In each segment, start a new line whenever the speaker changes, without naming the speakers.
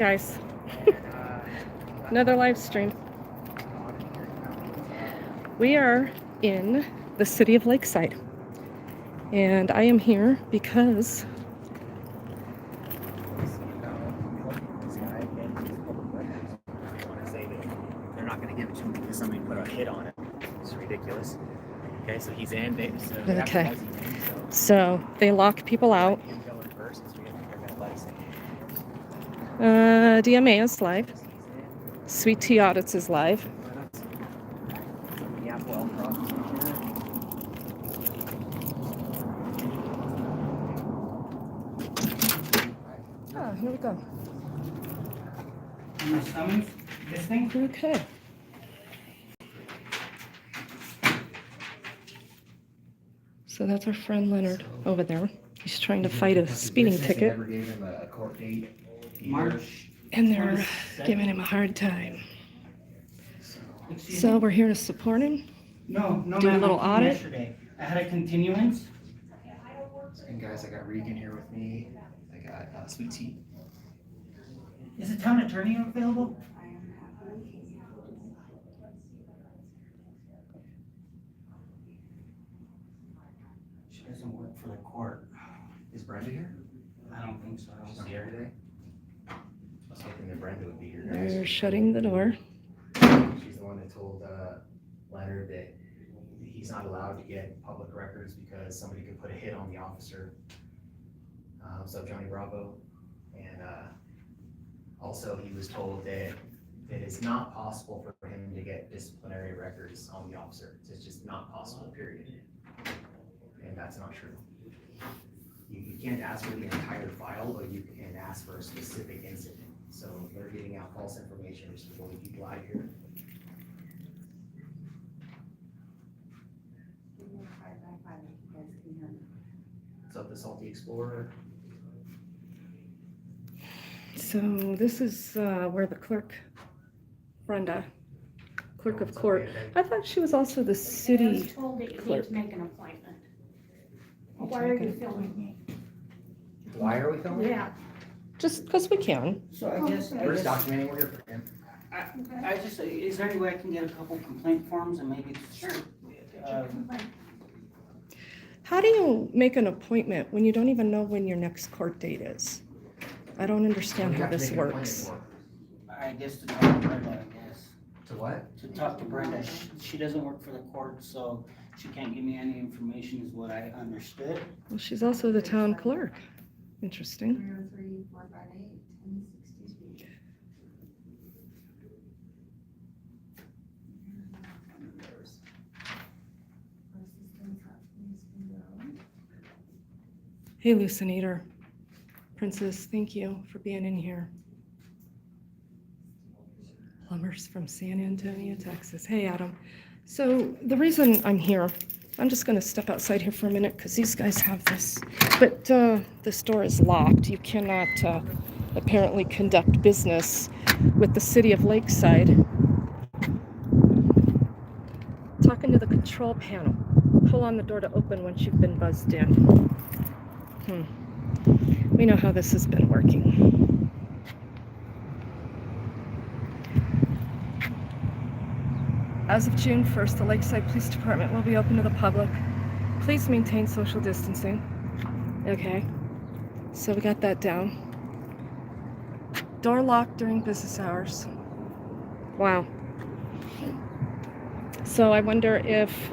Guys, another live stream. We are in the city of Lakeside, and I am here because
they're not going to give it to him because somebody put a hit on it. It's ridiculous. Okay, so he's in.
okay, so they lock people out. DMA is live. Sweet Tea Audits is live. Oh, here we go.
This thing?
Okay. So that's our friend Leonard over there. He's trying to fight a speeding ticket.
Never gave him a court date.
March.
And they're giving him a hard time. So we're here to support him.
No,
Do a
ma'am,
little
I came
audit.
Yesterday. I had a continuance.
And guys, I got Regan here with me. I got Sweet Tea.
Is the town attorney available? She doesn't work for the court.
Is Brenda here?
I don't think so.
She's not here today? I was hoping that Brenda would be here.
They're shutting the door.
She's the one that told Leonard that he's not allowed to get public records because somebody could put a hit on the officer. What's up, Johnny Bravo? And also he was told that it's not possible for him to get disciplinary records on the officer. It's just not possible, period. And that's not true. You can't ask for the entire file, but you can ask for a specific incident. So they're giving out false information, which is what we lie here. What's up, the Salty Explorer?
So this is where the clerk, Brenda, clerk of court. I thought she was also the
I
city
was told that you need
clerk.
to make an appointment. Why are you filming me?
Why are we filming?
Yeah.
Just because we can.
So I guess,
We're just documenting, we're here for him.
I just, is there any way I can get a couple complaint forms and maybe?
Sure.
How do you make an appointment when you don't even know when your next court date is? I don't understand how this works.
I guess to talk to Brenda, I guess.
To what?
To talk to Brenda. She doesn't work for the court, so she can't give me any information is what I understood.
Well, she's also the town clerk. Interesting.
303 458 1062.
Hey, Lucinator. Princess, thank you for being in here. Plumbers from San Antonio, Texas. Hey, Adam. So the reason I'm here, I'm just going to step outside here for a minute because these guys have this. But this door is locked. You cannot apparently conduct business with the city of Lakeside. Talking to the control panel. Pull on the door to open once you've been buzzed in. We know how this has been working. As of June 1st, the Lakeside Police Department will be open to the public. Please maintain social distancing. Okay, so we got that down. Door locked during business hours. Wow. So I wonder if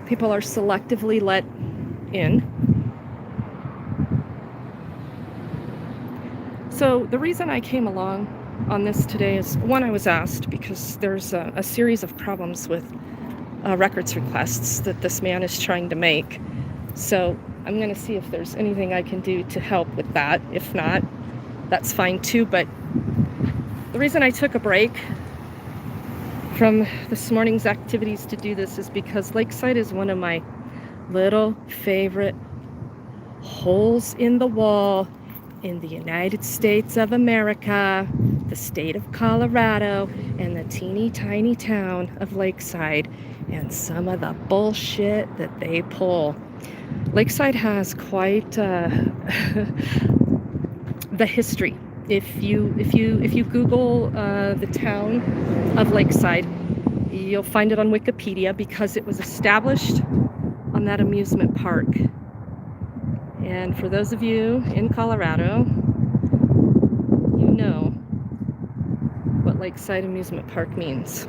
people are selectively let in. So the reason I came along on this today is, one, I was asked because there's a series of problems with records requests that this man is trying to make. So I'm going to see if there's anything I can do to help with that. If not, that's fine too. But the reason I took a break from this morning's activities to do this is because Lakeside is one of my little favorite holes in the wall in the United States of America, the state of Colorado, and the teeny tiny town of Lakeside, and some of the bullshit that they pull. Lakeside has quite the history If you Google the town of Lakeside, you'll find it on Wikipedia because it was established on that amusement park. And for those of you in Colorado, you know what Lakeside Amusement Park means.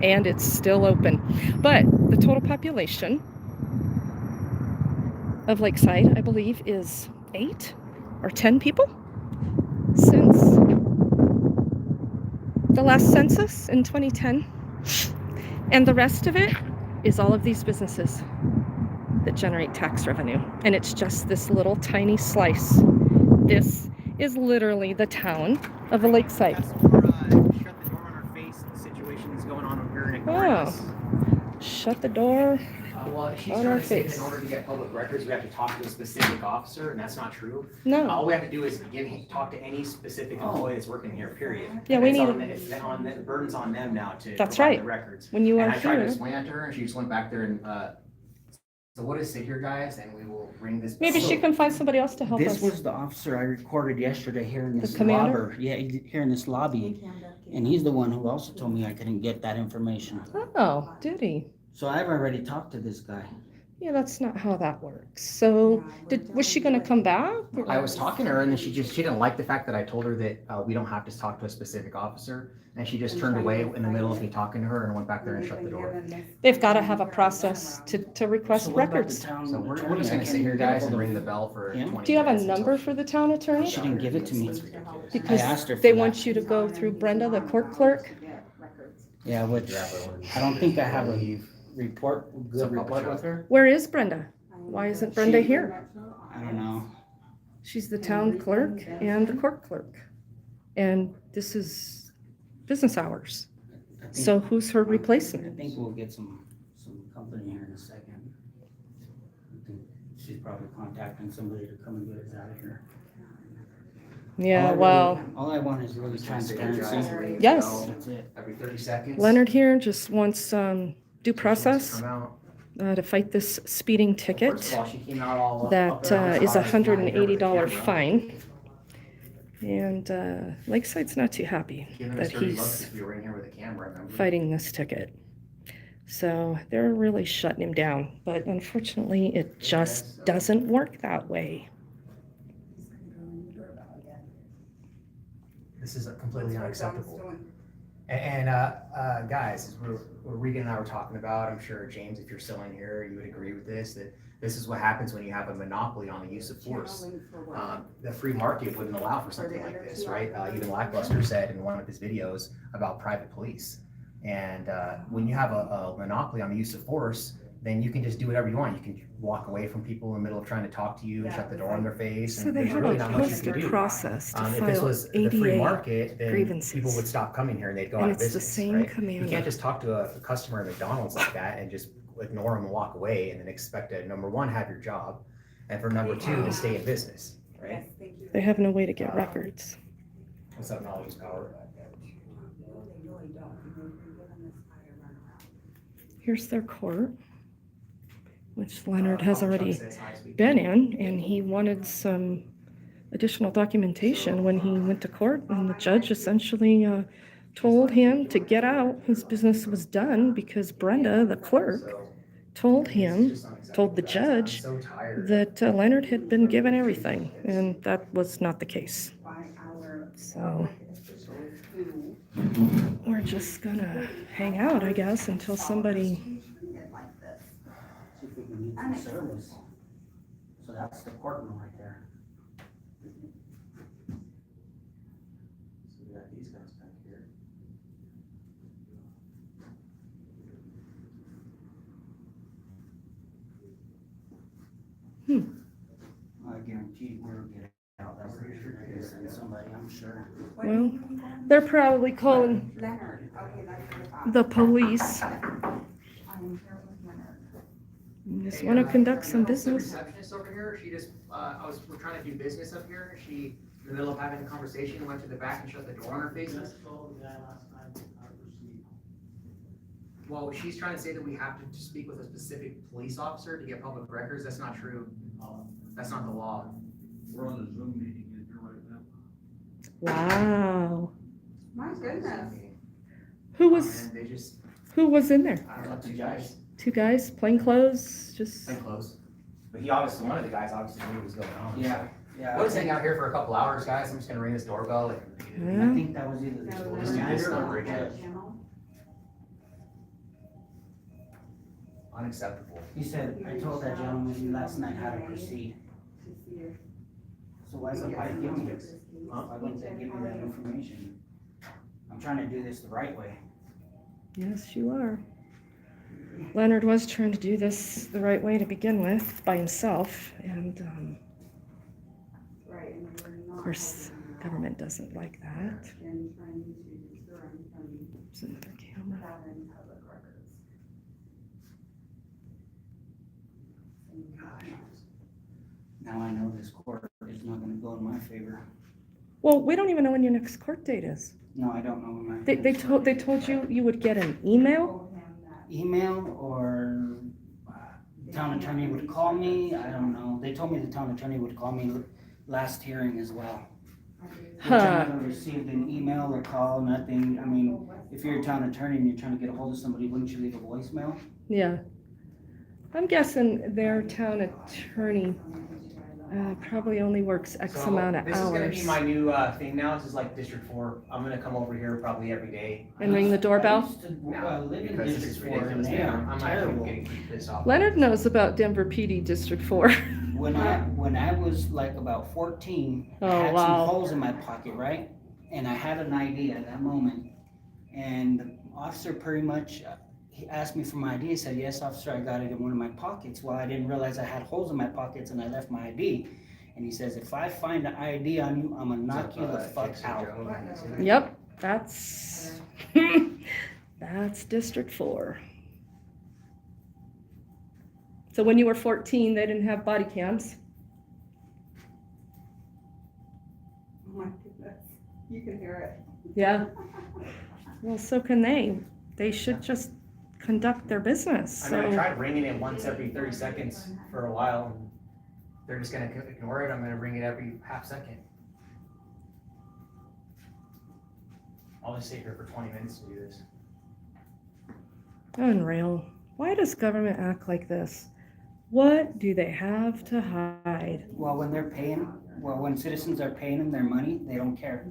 And it's still open. But the total population of Lakeside, I believe, is 8 or 10 people since the last census in 2010. And the rest of it is all of these businesses that generate tax revenue. And it's just this little tiny slice. This is literally the town of Lakeside.
That's for, shut the door on our face situation that's going on over here and ignoring us.
Shut the door.
Well, she's
On
trying
our
to say that
face.
in order to get public records, we have to talk to a specific officer, and that's not true.
No.
All we have to do is talk to any specific employee that's working here, period.
Yeah,
And
we
it's
need-
the burden's on them now to
That's
provide
right.
the records.
When you are
And I tried to
here.
explain that to her, and she just went back there and, so what is sit here, guys, and we will ring this.
Maybe
bell.
she can find somebody else to help
This
us.
was the officer I recorded yesterday here in
The
this
commander?
lobby. Yeah, here in this lobby. And he's the one who also told me I couldn't get that information.
Oh, did he?
So I've already talked to this guy.
Yeah, that's not how that works. So, was she gonna come back?
I was talking to her, and then she didn't like the fact that I told her that we don't have to talk to a specific officer, and she just turned away in the middle of me talking to her and went back there and shut the door.
They've got to have a process to request
So what about the
records.
town
So we're
attorney?
just
I
gonna sit
can't
here,
get
guys,
ahold
and
of
ring the bell for
him?
20
Do you have a
minutes
number
until
for the town attorney?
She didn't give it to me.
Because
I asked her for
they
that.
want you to go through Brenda, the court clerk.
Yeah, which I don't think I have a good report with her.
Where is Brenda? Why isn't Brenda here?
I don't know.
She's the town clerk and the court clerk. And this is business hours.
I think-
So who's her
I
replacement?
think we'll get some company here in a second. I think she's probably contacting somebody to come and get us out of here.
Yeah, well,
All I want is really transparency.
Yes.
That's it.
Every 30 seconds.
Leonard here just wants due
She wants to
process
come out.
to fight this speeding
First
ticket.
of all, she came out all up
That
there on the
is
spot,
$180
camera,
fine. And Lakeside's not too happy
giving
that
us dirty looks
he's
if you were in here with a camera, remember?
fighting this ticket. So they're really shutting him down. But unfortunately, it just doesn't work that way.
This is completely unacceptable. And guys, as Regan and I were talking about, I'm sure James, if you're still in here, you would agree with this, that this is what happens when you have a monopoly on the use of force. The free market wouldn't allow for something like this, right? Even Lackluster said in one of his videos about private police. And when you have a monopoly on the use of force, then you can just do whatever you want. You can walk away from people in the middle of trying to talk to you and shut the door in their face.
So
And
they
there's
have
really
a
not much you can
poster
do.
process to
If this
file
was the free
88
market, then
grievances.
people would stop coming here and they'd go
And
out of
it's the
business,
same
right?
commander.
You can't just talk to a customer at McDonald's like that and just ignore them and walk away and then expect to, number one, have your job, and for number two, to stay in business, right?
They have no way to get records.
What's up, knowledge power?
Here's their court, which Leonard has already been in, and he wanted some additional documentation when he went to court, and the judge essentially told him to get out. His business was done because Brenda, the clerk, told the judge that Leonard had been given everything, and that was not the case. So we're just gonna hang out, I guess, until somebody.
See if we can get some service. So that's the courtroom right there.
So we got these guys back here.
I guarantee we'll get out. That's for sure. Send somebody, I'm sure.
Well, they're probably calling
Leonard, okay, that's your thought.
the police.
I'm here with Leonard.
You just want to conduct some
The
business.
receptionist over here, she just, we're trying to do business up here, she, in the middle of having a conversation, went to the back and shut the door on her face. Well, she's trying to say that we have to speak with a specific police officer to get public records, that's not true. That's not the law.
We're on a Zoom meeting in here right now.
Wow.
My goodness.
Who
Oh,
was
man, they just,
who was in there?
I don't know, two guys,
Two guys, plain clothes, just.
plain clothes. But he obviously, one of the guys obviously knew what was going on.
Yeah, yeah.
We'll just hang out here for a couple hours, guys. I'm just gonna ring this doorbell and
Yeah.
I think that was either the
Just do this
commander
number
or
again.
the-
unacceptable.
He said, I told that gentleman last night how to proceed. So why somebody give me this? Why wouldn't they give me that information? I'm trying to do this the right way.
Yes, you are. Leonard was trying to do this the right way to begin with by himself, and of course, government doesn't like that. There's another camera.
Now I know this court is not gonna go in my favor.
Well, we don't even know when your next court date is.
No, I don't know when my.
They told you you would get an email.
Email or town attorney would call me, I don't know. They told me the town attorney would call me last hearing as well. Which I
Huh.
never received an email or call, nothing. I mean, if you're a town attorney and you're trying to get a hold of somebody, wouldn't you leave a voicemail?
Yeah. I'm guessing their town attorney probably only works X
So,
amount of
this is gonna be
hours.
my new, thing now. This is like District 4. I'm gonna come over here probably every day.
And ring the
I
doorbell.
used to
Now,
live in
because it's
District 4 and
ridiculous,
they
man.
are
I'm not even
terrible.
getting pissed off.
Leonard knows about Denver PD District 4.
When I was like about 14, I
Oh,
had
wow.
some holes in my pocket, right? And I had an ID at that moment. And the officer pretty much, he asked me for my ID. He said, yes, officer, I got it in one of my pockets. Well, I didn't realize I had holes in my pockets and I left my ID. And he says, if I find an ID on you, I'm gonna knock you the fuck out.
Yep, that's that's District 4. So when you were 14, they didn't have body cams.
Oh my goodness. You can hear it.
Yeah. Well, so can they. They should just conduct their business.
I mean, I
So
tried ringing it once every 30 seconds for a while, and they're just gonna ignore it. I'm gonna ring it every half second. I'll just sit here for 20 minutes to do this.
unreal. Why does government act like this? What do they have to hide?
Well, when citizens are paying them their money, they don't care.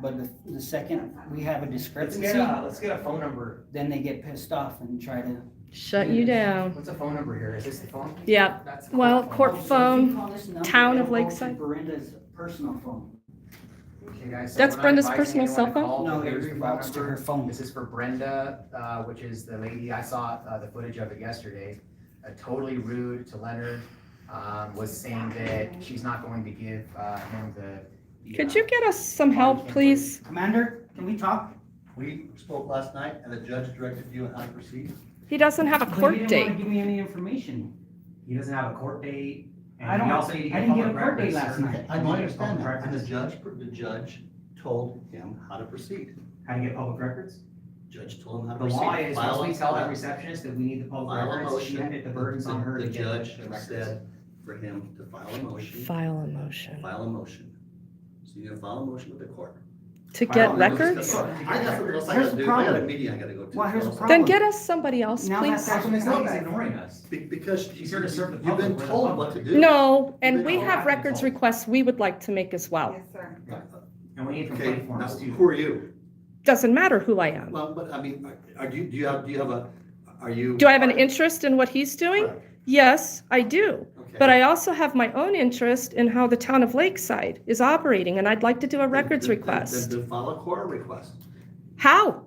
But the second we have a discrepancy,
Let's get a phone number.
then they get pissed off and try to.
Shut you down.
What's a phone number here? Is this the phone?
Yeah.
That's the
Well,
phone.
court
So if
phone,
you call this number,
town of
it'll go to
Lakeside.
Brenda's personal phone.
Okay, guys, so
That's
when I'm
Brenda's
advising
personal
anyone
cell
to
phone?
call,
No, it
here's the phone
routes to
number.
her phone.
This is for Brenda, which is the lady, I saw the footage of it yesterday. Totally rude to Leonard, was saying that she's not going to give him the.
Could you get us some help, please?
Commander, can we talk?
We spoke last night and the judge directed you on how to proceed.
He doesn't have a
But
court
you didn't
date.
want to give me any information.
He doesn't have a court date. And
I don't-
we also need to
I didn't get a
public
court date
records
last night.
I
Public
understand that, and
records.
the judge told him how to proceed.
How to get public records?
Judge told him how to
The
proceed.
law is, once we tell the
File-
receptionist that we need the public
file a
records, she
motion.
the burden's on her to
The
get
judge
the records.
said for him to file a motion,
File a motion.
file a motion. So you're gonna file a motion with the court.
To
File
get
a
records?
I got something else I
Here's
gotta
the
do, I got a
problem.
meeting I gotta go to.
Well, here's the
So-
problem.
Then get us somebody else,
Now
please.
That's when this lady's ignoring us.
Because
She's here to serve the
you've been
public, we're the
told what
public.
to do.
No, and we
No,
have
I've been
records
told.
requests we would like to make as well.
Yes, sir.
And we need
Okay,
complaint
now,
forms too.
who are you?
Doesn't matter who I am.
Well, but I mean, do you have a, are you?
Do I have an interest in what he's doing?
Correct.
Yes, I do.
Okay.
But I also have my own interest in how the town of Lakeside is operating, and I'd like to do a records request.
Then file a court request.
How?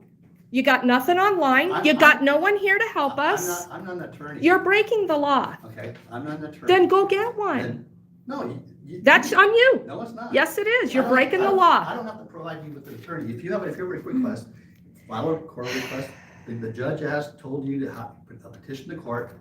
You got nothing online? You got no one here to help us?
I'm not an attorney.
You're breaking the law.
Okay, I'm not an attorney.
Then go get one.
Then- No,
That's on you.
No, it's not.
Yes, it is. You're
I don't-
breaking
I
the
don't-
law.
I don't have to provide you with an attorney. If you have a request, file a court request. The judge has told you to petition the court,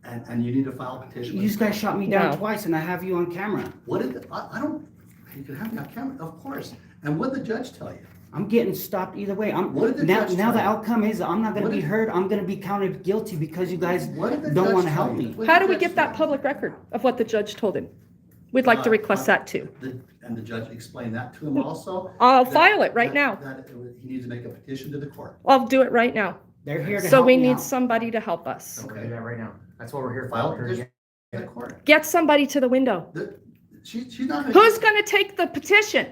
and you need to file a petition.
You
with-
guys shot me down
No.
twice and I have you on camera.
What did, I don't, you can have me on camera, of course. And what did the judge tell you?
I'm getting stopped either way.
What did the
Now
judge
the
tell you?
outcome is I'm not gonna
What
be
did-
heard. I'm gonna be counted guilty because you guys
What did the
don't
judge
wanna
tell
help
you?
me.
What
How
did
do we
the
get
judge
that
tell you?
public record of what the judge told him? We'd like to request that too.
And the judge explained that to him also.
I'll
that-
file it right
that-
now.
That he needs to make a petition to the court.
I'll do it right now.
They're here to
So
help
we
me
need
out.
somebody to help us.
So we're gonna do that right now. That's what we're here for.
File
We're
it
here
to the court.
Get somebody to the window.
She's not gonna.
Who's gonna take the petition?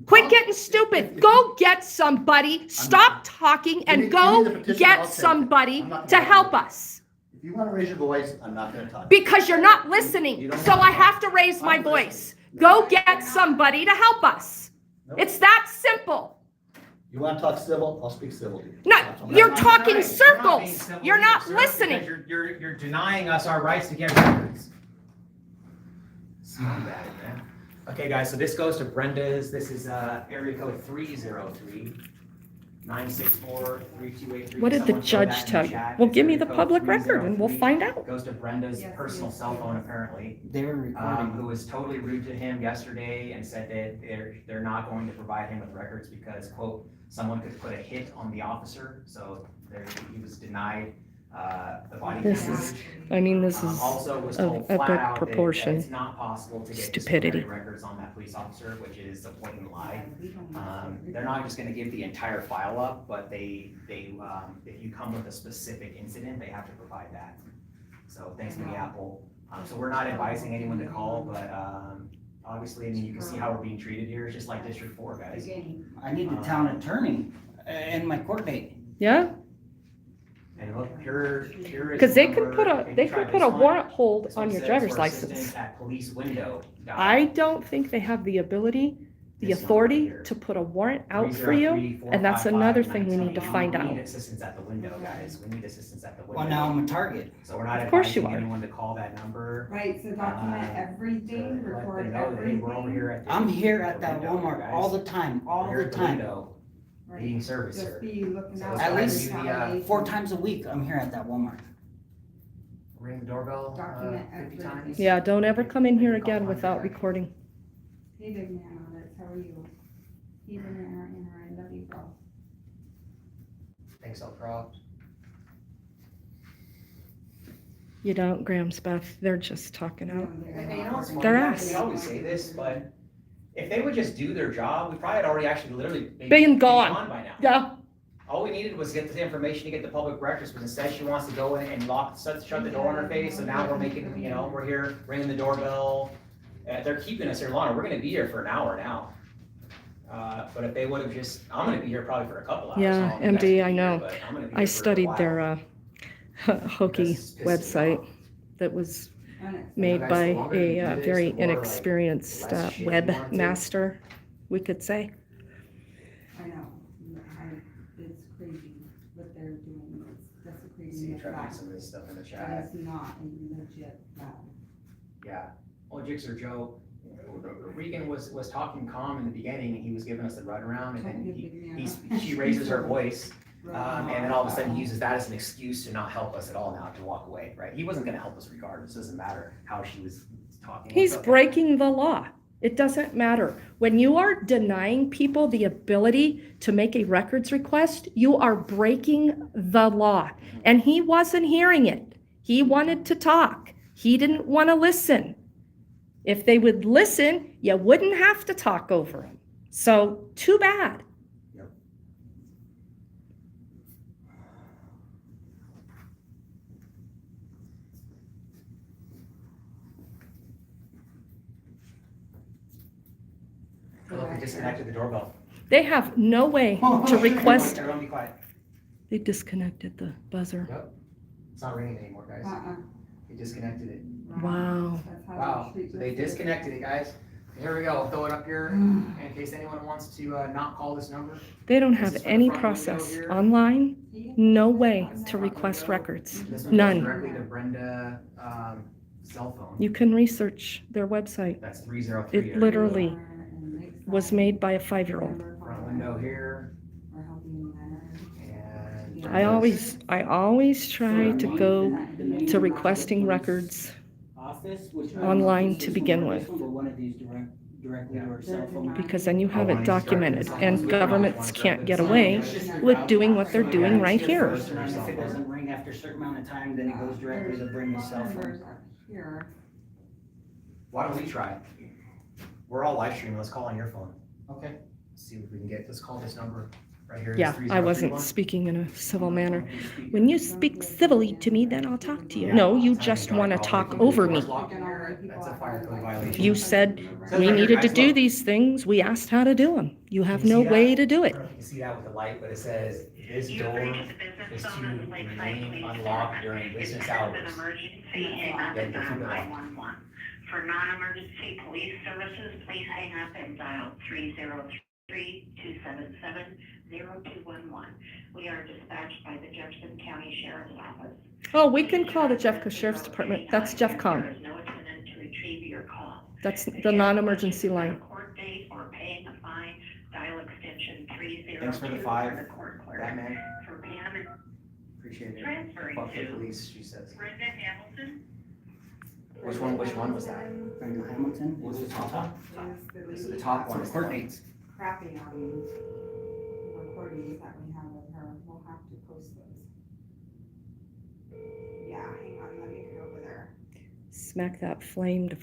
Quit getting stupid. Go get somebody. Stop talking
Give me
and
the
go
petition, I'll
get
take it.
somebody
I'm not
to
gonna
help
argue.
us.
If you wanna raise your voice, I'm not gonna talk.
Because you're not
You
listening.
don't
So
have
I
to.
have to raise my
I'm
voice.
listening.
Go get somebody to help us.
Nope.
It's that simple.
You wanna talk civil, I'll speak civil to you.
No,
That's all.
you're
Not
talking
being
circles.
civil
You're not
either, sir,
listening.
because You're denying us our rights to get records. So bad, man. Okay, guys, so this goes to Brenda's. This is area code 303-964-3283.
What did the
Someone throw
judge
that in
tell you?
chat.
Well,
It's
give me
area
the
code
public record and we'll
303.
find out.
Goes to Brenda's
Yes,
personal
yes,
cell
yes.
phone, apparently.
They're
Who
recording.
was totally rude to him yesterday and said that they're not going to provide him with records because, quote, someone could put a hit on the officer, so he was denied the body
This
camera.
is, I mean, this is
Also was
of
told flat
epic
out that
proportion.
it's not possible to get
Stupidity.
disciplinary records on that police officer, which is a blatant lie. They're not just gonna give the entire file up, but they, if you come with a specific incident, they have to provide that. So thanks to the Apple. So we're not advising anyone to call, but, obviously, I mean, you can see how we're being treated here. It's just like District 4, guys.
I need the town attorney and my court date.
Yeah,
And look, here is.
because they
the
could
number.
put a,
If
they
you try
could put
this
a
one,
warrant hold
this one
on your
says
driver's
for
license.
assistance at police window.
I don't think they have the ability, the
This number
authority
here.
to put a warrant out for you. and that's another thing we need to find
We
out.
need assistance at the window, guys. We need assistance at the window.
Well, now I'm a target.
So we're not
Of course you
advising
are.
anyone to call that number.
Right, so document
to
everything,
let
record
them know that, hey, we're over
everything.
here at the.
I'm here at
the
that
window,
Walmart
guys.
all the time,
We're
all
here
the
at
time.
window,
Right.
Being service
Just
here.
be looking
So
out.
it's
At
for
least,
retaliation.
4 times a week, I'm here at that Walmart.
Ring the doorbell,
Document
50
everything.
times.
Yeah, don't ever come in here again without recording.
Hey, big man on it, how are you? He's in there, I love you, bro.
Thanks, Elcroft.
You don't, Graham's Beth. They're just talking out.
And you know what's funny,
Their
guys?
ass.
We always say this, but if they would just do their job, we probably had already actually literally
Been gone.
by now.
Yeah,
All we needed was get the information to get the public records, but instead she wants to go in and shut the door on her face, so now we're making, we're here ringing the doorbell. They're keeping us here longer, we're gonna be here for an hour now. But if they would have just, I'm gonna be here probably for a couple hours.
Yeah,
How long you guys
MD,
be
I
here,
know.
but I'm gonna be
I
here for a
studied
while.
their hokey
This pisses me
website
off.
that was
Unacceptable.
made
guys,
by
the longer you
a
do this,
very
the more, like,
inexperienced
less shit you want to.
webmaster, we could say.
I know, it's crazy what they're doing, it's desecrating
See,
the
try to
flag.
make some of this stuff in the
That
chat.
is not a legit flag.
Yeah, well, Jixer Joe, Regan was talking calm in the beginning, and he was giving us the runaround, and
Don't
then
give big man
she raises her voice,
Right.
and then all of a sudden he uses that as an excuse to not help us at all now, to walk away, right? He wasn't gonna help us regardless, doesn't matter how she was talking.
He's
Okay.
breaking the law. It doesn't matter. When you are denying people the ability to make a records request, you are breaking the law. And he wasn't hearing it. He wanted to talk. He didn't want to listen. If they would listen, you wouldn't have to talk over him. So, too bad.
Look, we disconnected the doorbell.
They have no way to request.
Everyone be quiet.
They disconnected the buzzer.
Yep. It's not ringing anymore, guys. They disconnected it.
Wow.
That's how
Wow,
treat
so they
this.
disconnected it, guys. Here we go, throw it up here, in case anyone wants to not call this number.
They don't
This
have
is for the
any
front window
process
here.
online,
Yeah.
no way
That's the
to
front
request
window.
records.
This one goes
None.
directly to Brenda, cell phone.
You can research their website.
That's 303.
It literally
And Lakeside,
was made by a 5-year-old.
Front window here,
We're helping Leonard.
and.
I always try to go to requesting records
Office, which
online to begin with,
one of these directly or cell phone.
because then you have it documented, and governments can't get away with doing what they're doing right here.
If it doesn't ring after a certain amount of time, then it goes directly to Brenda's cell phone.
Numbers up here.
Why don't we try? We're all live streaming, let's call on your phone.
Okay.
See if we can get, let's call this number right here.
Yeah, I wasn't speaking in a civil manner. When you speak civilly to me, then I'll talk to you. No, you just want to talk over me.
That's a fire code violation.
You said we needed to do these things. We asked how to do them. You have no way to do
I
it.
don't know if you can see that with the light, but it says, this door is to remain unlocked during business hours. Yeah, you can keep it locked.
For non-emergency police services, please hang up and dial 303-277-0211. We are dispatched by the Jefferson County Sheriff's Office.
Oh, we can call the Jeffco Sheriff's Department. That's
There
JeffCom.
is no attendant to retrieve your call.
That's the non-emergency line.
Court date or paying a fine, dial extension 302
Thanks for the 5,
the court clerk.
Batman,
For Pam and
appreciate it.
transferring
Fuck the
to
police, she says.
Brenda Hamilton.
Which one was that?
Brenda Hamilton,
Was
is
it
it
top?
top?
This is the top one.
Court dates.
Crapping on recordings that we have of her. We'll have to post those. Yeah, hang on, let me get over there.
Smack that framed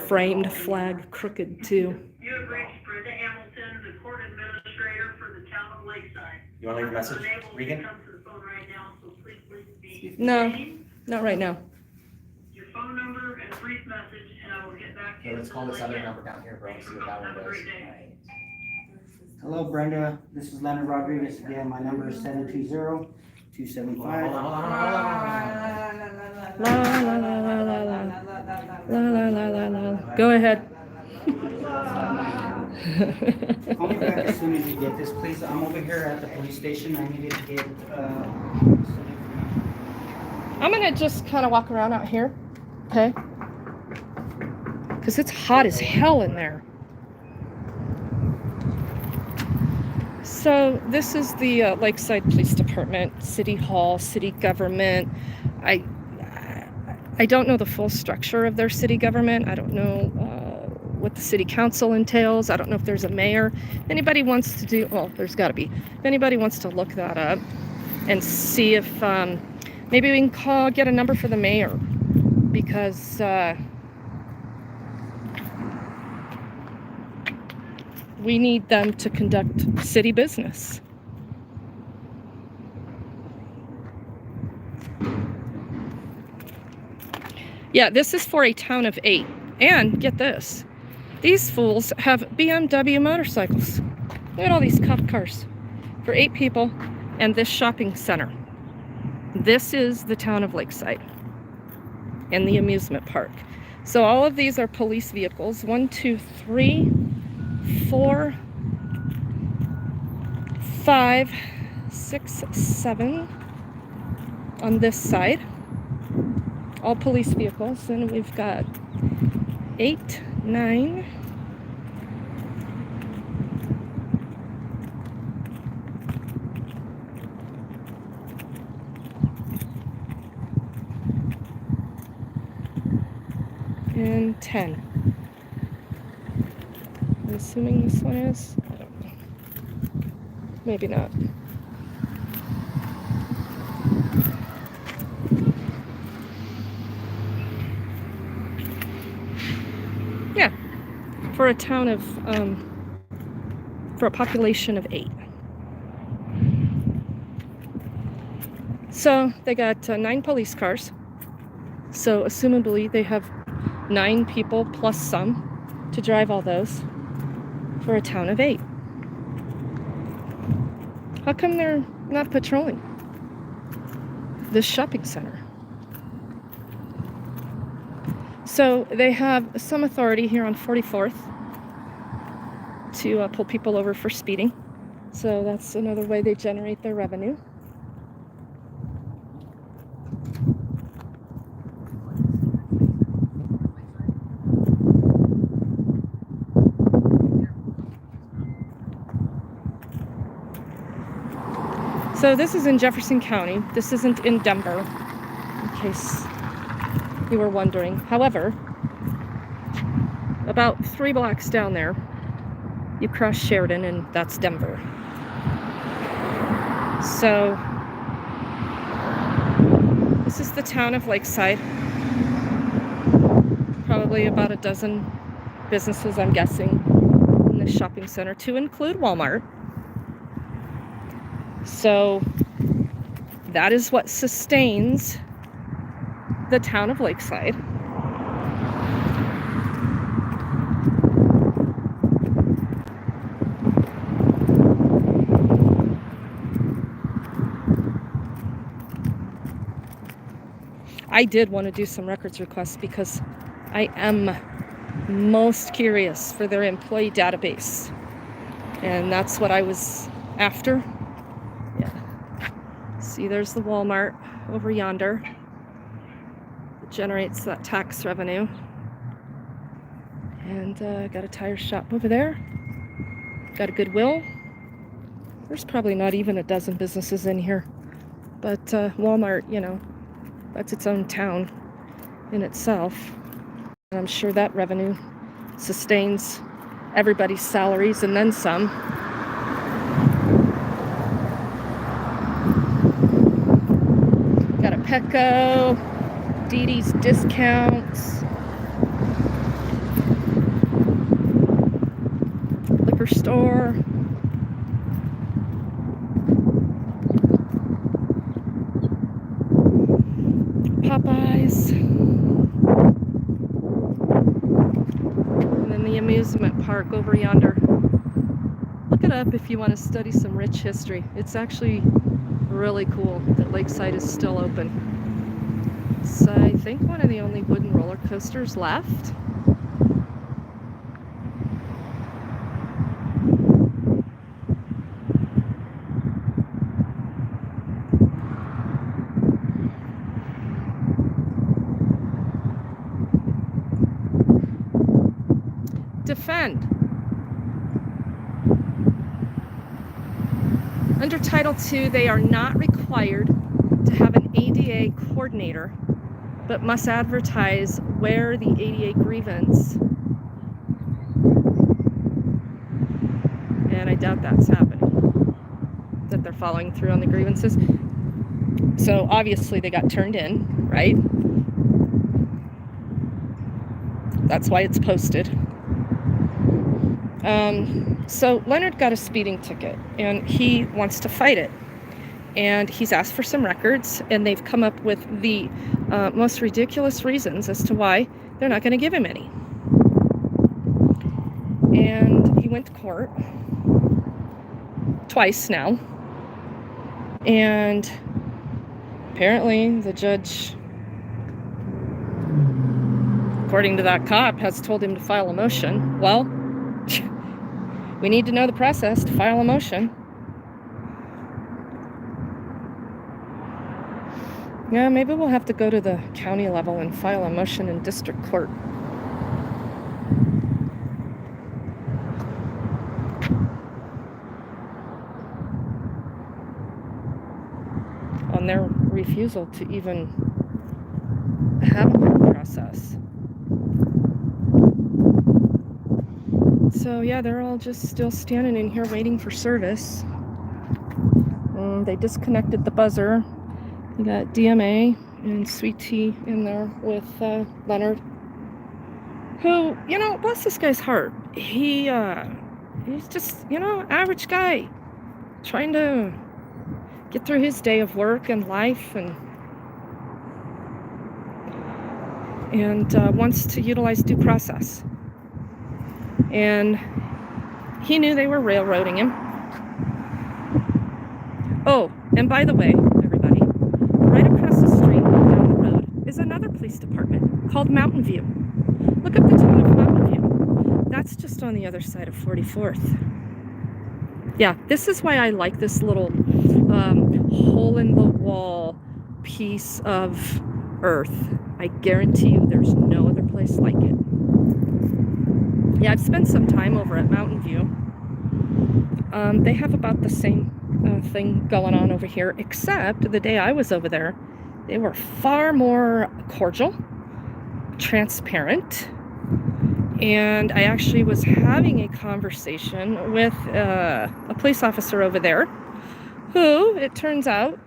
Framed
flag crooked too.
You have reached Brenda Hamilton, the court administrator for the town of Lakeside.
You wanna leave a message,
Unable to
Regan?
come to the phone right now, so please leave me
No.
name,
Not right now.
your phone number, and a brief message, and I will get back to
Okay,
you.
let's call this other number down here, bro, see what that one
Have a
does.
great day.
Hello, Brenda. This is Leonard Rodriguez again. My number is 720-275.
Hold on.
La la la la la la. La la la la la. Go ahead.
Call me back as soon as you get this, please. I'm over here at the police station. I needed to get,
I'm gonna just kind of walk around out here, okay? Because it's hot as hell in there. So this is the Lakeside Police Department, City Hall, city government. I don't know the full structure of their city government. I don't know what the city council entails. I don't know if there's a mayor. If anybody wants to do, well, there's got to be. If anybody wants to look that up and see if maybe we can get a number for the mayor, because we need them to conduct city business. Yeah, this is for a town of 8. And get this, these fools have BMW motorcycles. Look at all these cop cars for 8 people and this shopping center. This is the town of Lakeside and the amusement park. So all of these are police vehicles. 1, 2, 3, 4, 5, 6, 7 on this side. All police vehicles. And we've got 8, 9, and 10. I'm assuming this one is. I don't know. Maybe not. Yeah, for a town of, for a population of 8. So they got 9 police cars. So assumably they have 9 people plus some to drive all those for a town of 8. How come they're not patrolling this shopping center? So they have some authority here on 44th to pull people over for speeding. So that's another way they generate their revenue. So this is in Jefferson County. This isn't in Denver, in case you were wondering. However, about 3 blocks down there, you cross Sheridan, and that's Denver. So this is the town of Lakeside. Probably probably about a dozen businesses, I'm guessing, in this shopping center, to include Walmart. So that is what sustains the town of Lakeside. I did want to do some records requests because I am most curious for their employee database. And that's what I was after. Yeah. See, there's the Walmart over yonder. It generates that tax revenue. And got a tire shop over there. Got a Goodwill. There's probably not even a dozen businesses in here. But Walmart, you know, that's its own town in itself. And I'm sure that revenue sustains everybody's salaries and then some. Got a Petco, Dee Dee's Discounts, liquor store. Popeyes. And then the amusement park over yonder. Look it up if you want to study some rich history. It's actually really cool that Lakeside is still open. It's, I think, one of the only wooden roller coasters left. Defend. Under Title II, they are not required to have an ADA coordinator, but must advertise where the ADA grievance, and I doubt that's happening, that they're following through on the grievances. So obviously they got turned in, right? That's why it's posted. So Leonard got a speeding ticket and he wants to fight it. And he's asked for some records, and they've come up with the most ridiculous reasons as to why they're not going to give him any. And he went to court twice now. And apparently the judge, according to that cop, has told him to file a motion. Well, we need to know the process to file a motion. Yeah, maybe we'll have to go to the county level and file a motion in district court. On their refusal to even have a court process. So yeah, they're all just still standing in here waiting for service. They disconnected the buzzer. We got DMA and Sweet Tea in there with Leonard, who, you know, bless this guy's heart. He's just, you know, average guy trying to get through his day of work and life, and wants to utilize due process. And he knew they were railroading him. Oh, and by the way, everybody, right across the street down the road is another police department called Mountain View. Look up the town of Mountain View. That's just on the other side of 44th. Yeah, this is why I like this little hole-in-the-wall piece of earth. I guarantee you there's no other place like it. Yeah, I've spent some time over at Mountain View. They have about the same thing going on over here, except the day I was over there, they were far more cordial, transparent, and I actually was having a conversation with a police officer over there who, it turns out,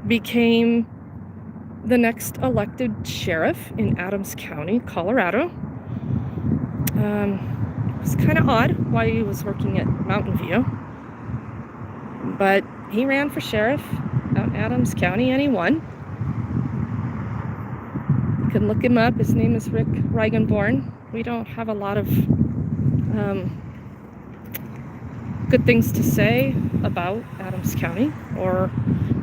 became the next elected sheriff in Adams County, Colorado. It's kind of odd why he was working at Mountain View, but he ran for sheriff out in Adams County and he won. You can look him up. His name is Rick Reigenborn. We don't have a lot of good things to say about Adams County or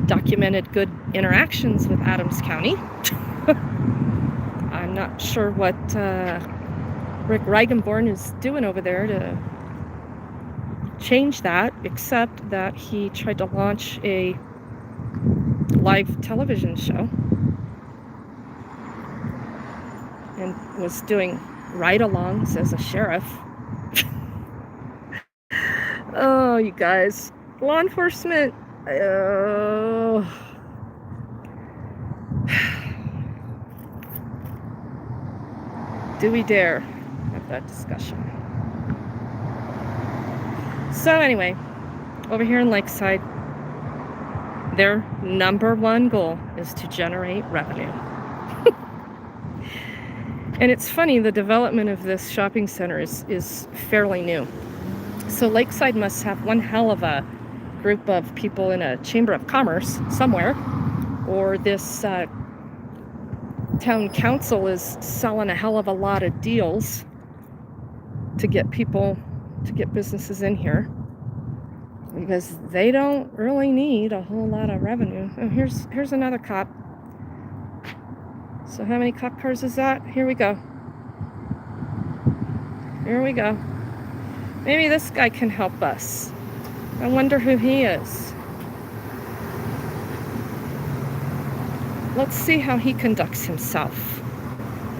documented good interactions with Adams County. I'm not sure what Rick Reigenborn is doing over there to change that, except that he tried to launch a live television show and was doing ride-alongs as a sheriff. Oh, you guys, law enforcement. Do we dare have that discussion? So anyway, over here in Lakeside, their number one goal is to generate revenue. And it's funny, the development of this shopping center is fairly new. So Lakeside must have one hell of a group of people in a chamber of commerce somewhere, or this town council is selling a hell of a lot of deals to get businesses in here, because they don't really need a whole lot of revenue. Oh, here's another cop. So how many cop cars is that? Here we go. Here we go. Maybe this guy can help us. I wonder who he is. Let's see how he conducts himself.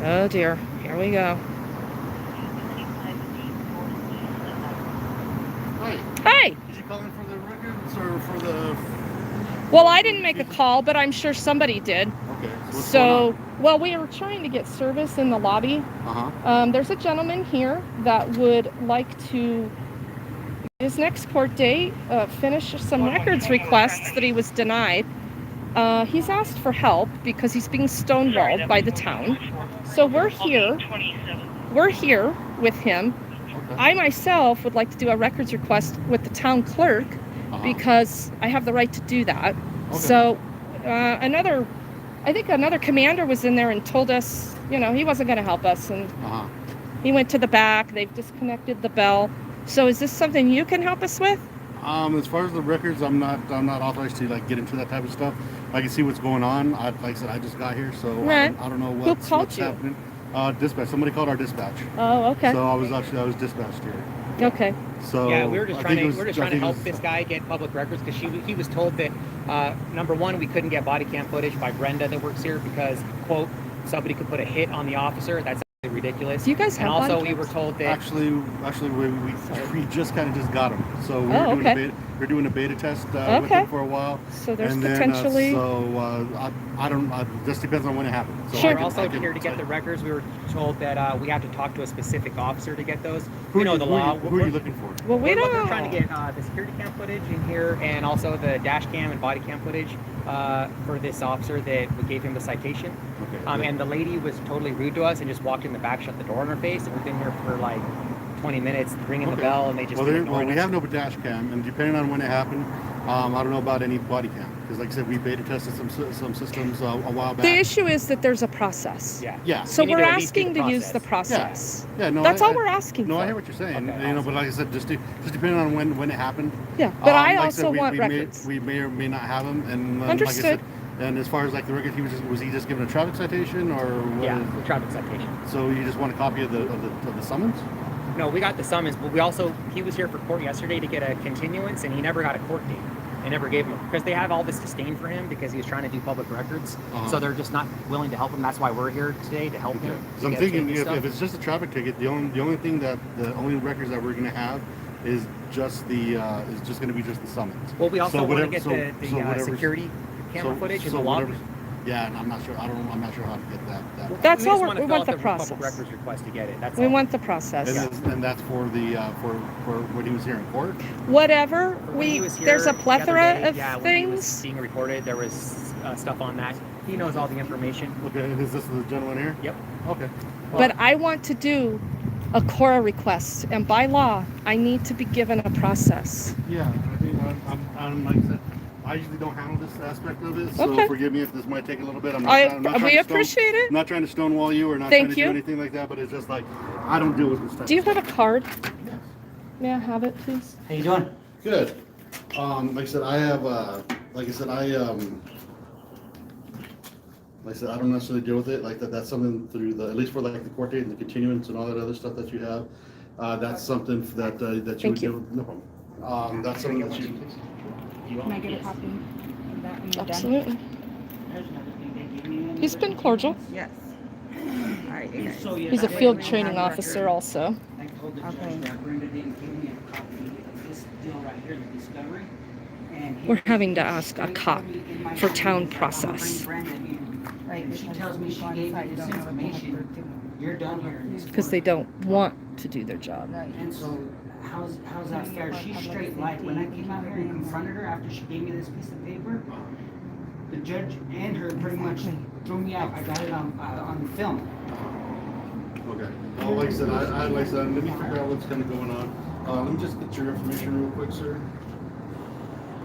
Oh dear, here we go.
Hi.
Hey!
Is you calling for the records or for the...
Well, I didn't make a call, but I'm sure somebody did.
Okay. What's
So, well, we were trying to get service in the lobby.
Uh-huh.
There's a gentleman here that would like to, his next court date, finish some records requests that he was denied. He's asked for help because he's being stonewalled by the town. So we're here with him.
Okay.
I myself would like to do a records request with the town clerk because I have the right to do that.
Okay.
So I think another commander was in there and told us, he wasn't going to help us, and he went to the back. They've disconnected the bell. So is this something you can help us with?
As far as the records, I'm not authorized to get into that type of stuff. I can see what's going on. Like I said, I just got here, so
Right.
I don't know
Who
what's
called you?
happening. Dispatch. Somebody called our dispatch.
Oh, okay.
So I was dispatched here.
Okay.
So
Yeah, we were just
I
trying
think
to
it was-
help this guy get public records because he was told that number one, we couldn't get body cam footage by Brenda that works here because, quote, somebody could put a hit on the officer. That's ridiculous.
Do you guys have
And also
body
we were
cams?
told that
Actually, we just kind of just got them. So we
Oh,
were doing
okay.
we're doing a beta test with
Okay.
them for a while.
So there's
And then,
potentially.
I don't. Just depends on when it happens. So
Sure.
we're also here to get the records. We were told that we have to talk to a specific officer to get those. We know the law.
Who are you looking for?
Well, we don't.
We're trying to get the security cam footage in here and also the dash cam and body cam footage for this officer that we gave him the citation.
Okay.
And the lady was totally rude to us and just walked in the back, shut the door in her face, and we've been here for like 20 minutes ringing the bell, and they just keep ignoring
we
us.
have no dash cam, and depending on when it happened, I don't know about any body cam because, like I said, we beta tested some systems a while back.
The issue is that there's a process.
Yeah.
Yeah.
So
We need
we're
to at least do
asking
the
to use the
process.
process.
Yeah. No.
That's all we're asking
No,
for.
I hear what you're saying.
Okay,
But like I said, just depending on when it happened.
Yeah, but I
like I
also
said,
want
we
records.
we may or may not have them, and
Understood.
Like I said, and as far as like the record, was he just given a traffic citation or what
Yeah,
is it?
traffic citation.
So you just want a copy of the summons?
No, we got the summons, but he was here for court yesterday to get a continuance, and he never got a court date. They never gave him, because they have all this disdain for him because he was trying to do public records. So they're just not willing to help him. That's why we're here today, to help him.
So I'm thinking if it's just a traffic ticket, the only records that we're gonna have is just going to be just the summons.
Well, we also
So
want to
whatever-
get the
whatever's-
security camera footage in the
whatever's-
lobby.
Yeah, and I'm not sure how to get that.
That's
we
all
just
we
want to fill
want
out
the
public
process.
records request to get it. That's
We
all.
want the process.
And that's for for when he was here in court.
Whatever
When he was here
there's a
the other
plethora
day,
of
yeah, when he was
things.
being recorded, there was stuff on that. He knows all the information.
Okay, and is this the gentleman here?
Yep.
Okay.
But I want to do a Cora request, and by law, I need to be given a process.
Yeah, I mean, I'm like I said, I usually don't handle this aspect of it, so
Okay.
forgive me if this might take a little bit. I'm not trying
We
to
appreciate it.
I'm not trying to stonewall you or not
Thank
trying to
you.
do anything like that, but it's just like, I don't deal with this stuff.
Do you have a card? May I have it, please?
How you doing?
Good. Like I said, I have, like I said, I don't necessarily deal with it, like that's something through the, at least for like the court date and the continuance and all that other stuff that you have. That's something that you would
Thank
deal
you.
with, no problem. That's something that you,
Can I get a copy of that when you're done?
Absolutely.
There's another thing they gave me.
He's been cordial.
Yes. All right, you guys.
So, yes,
He's a
I
field
did
training
have
officer also.
I told the judge
Okay.
that Brenda didn't give me a copy of this deal right here, the discovery. And he-
We're having to ask a
he
cop
told me in my
for
meeting
town
that I'm gonna
process.
bring Brenda in.
Right,
And she
because
tells me she
people on
gave me
site
this
don't know what the heck
information.
they're doing.
You're done here in this
Because
court.
they don't want to do their job.
Right.
And so, how's that fair? She straight lied. When I came out here and confronted her after she gave me this piece of paper, the judge and her pretty much threw me out. I got it on film.
okay. Well, like I said, let me figure out what's kind of going on. Let me just get your information real quick, sir.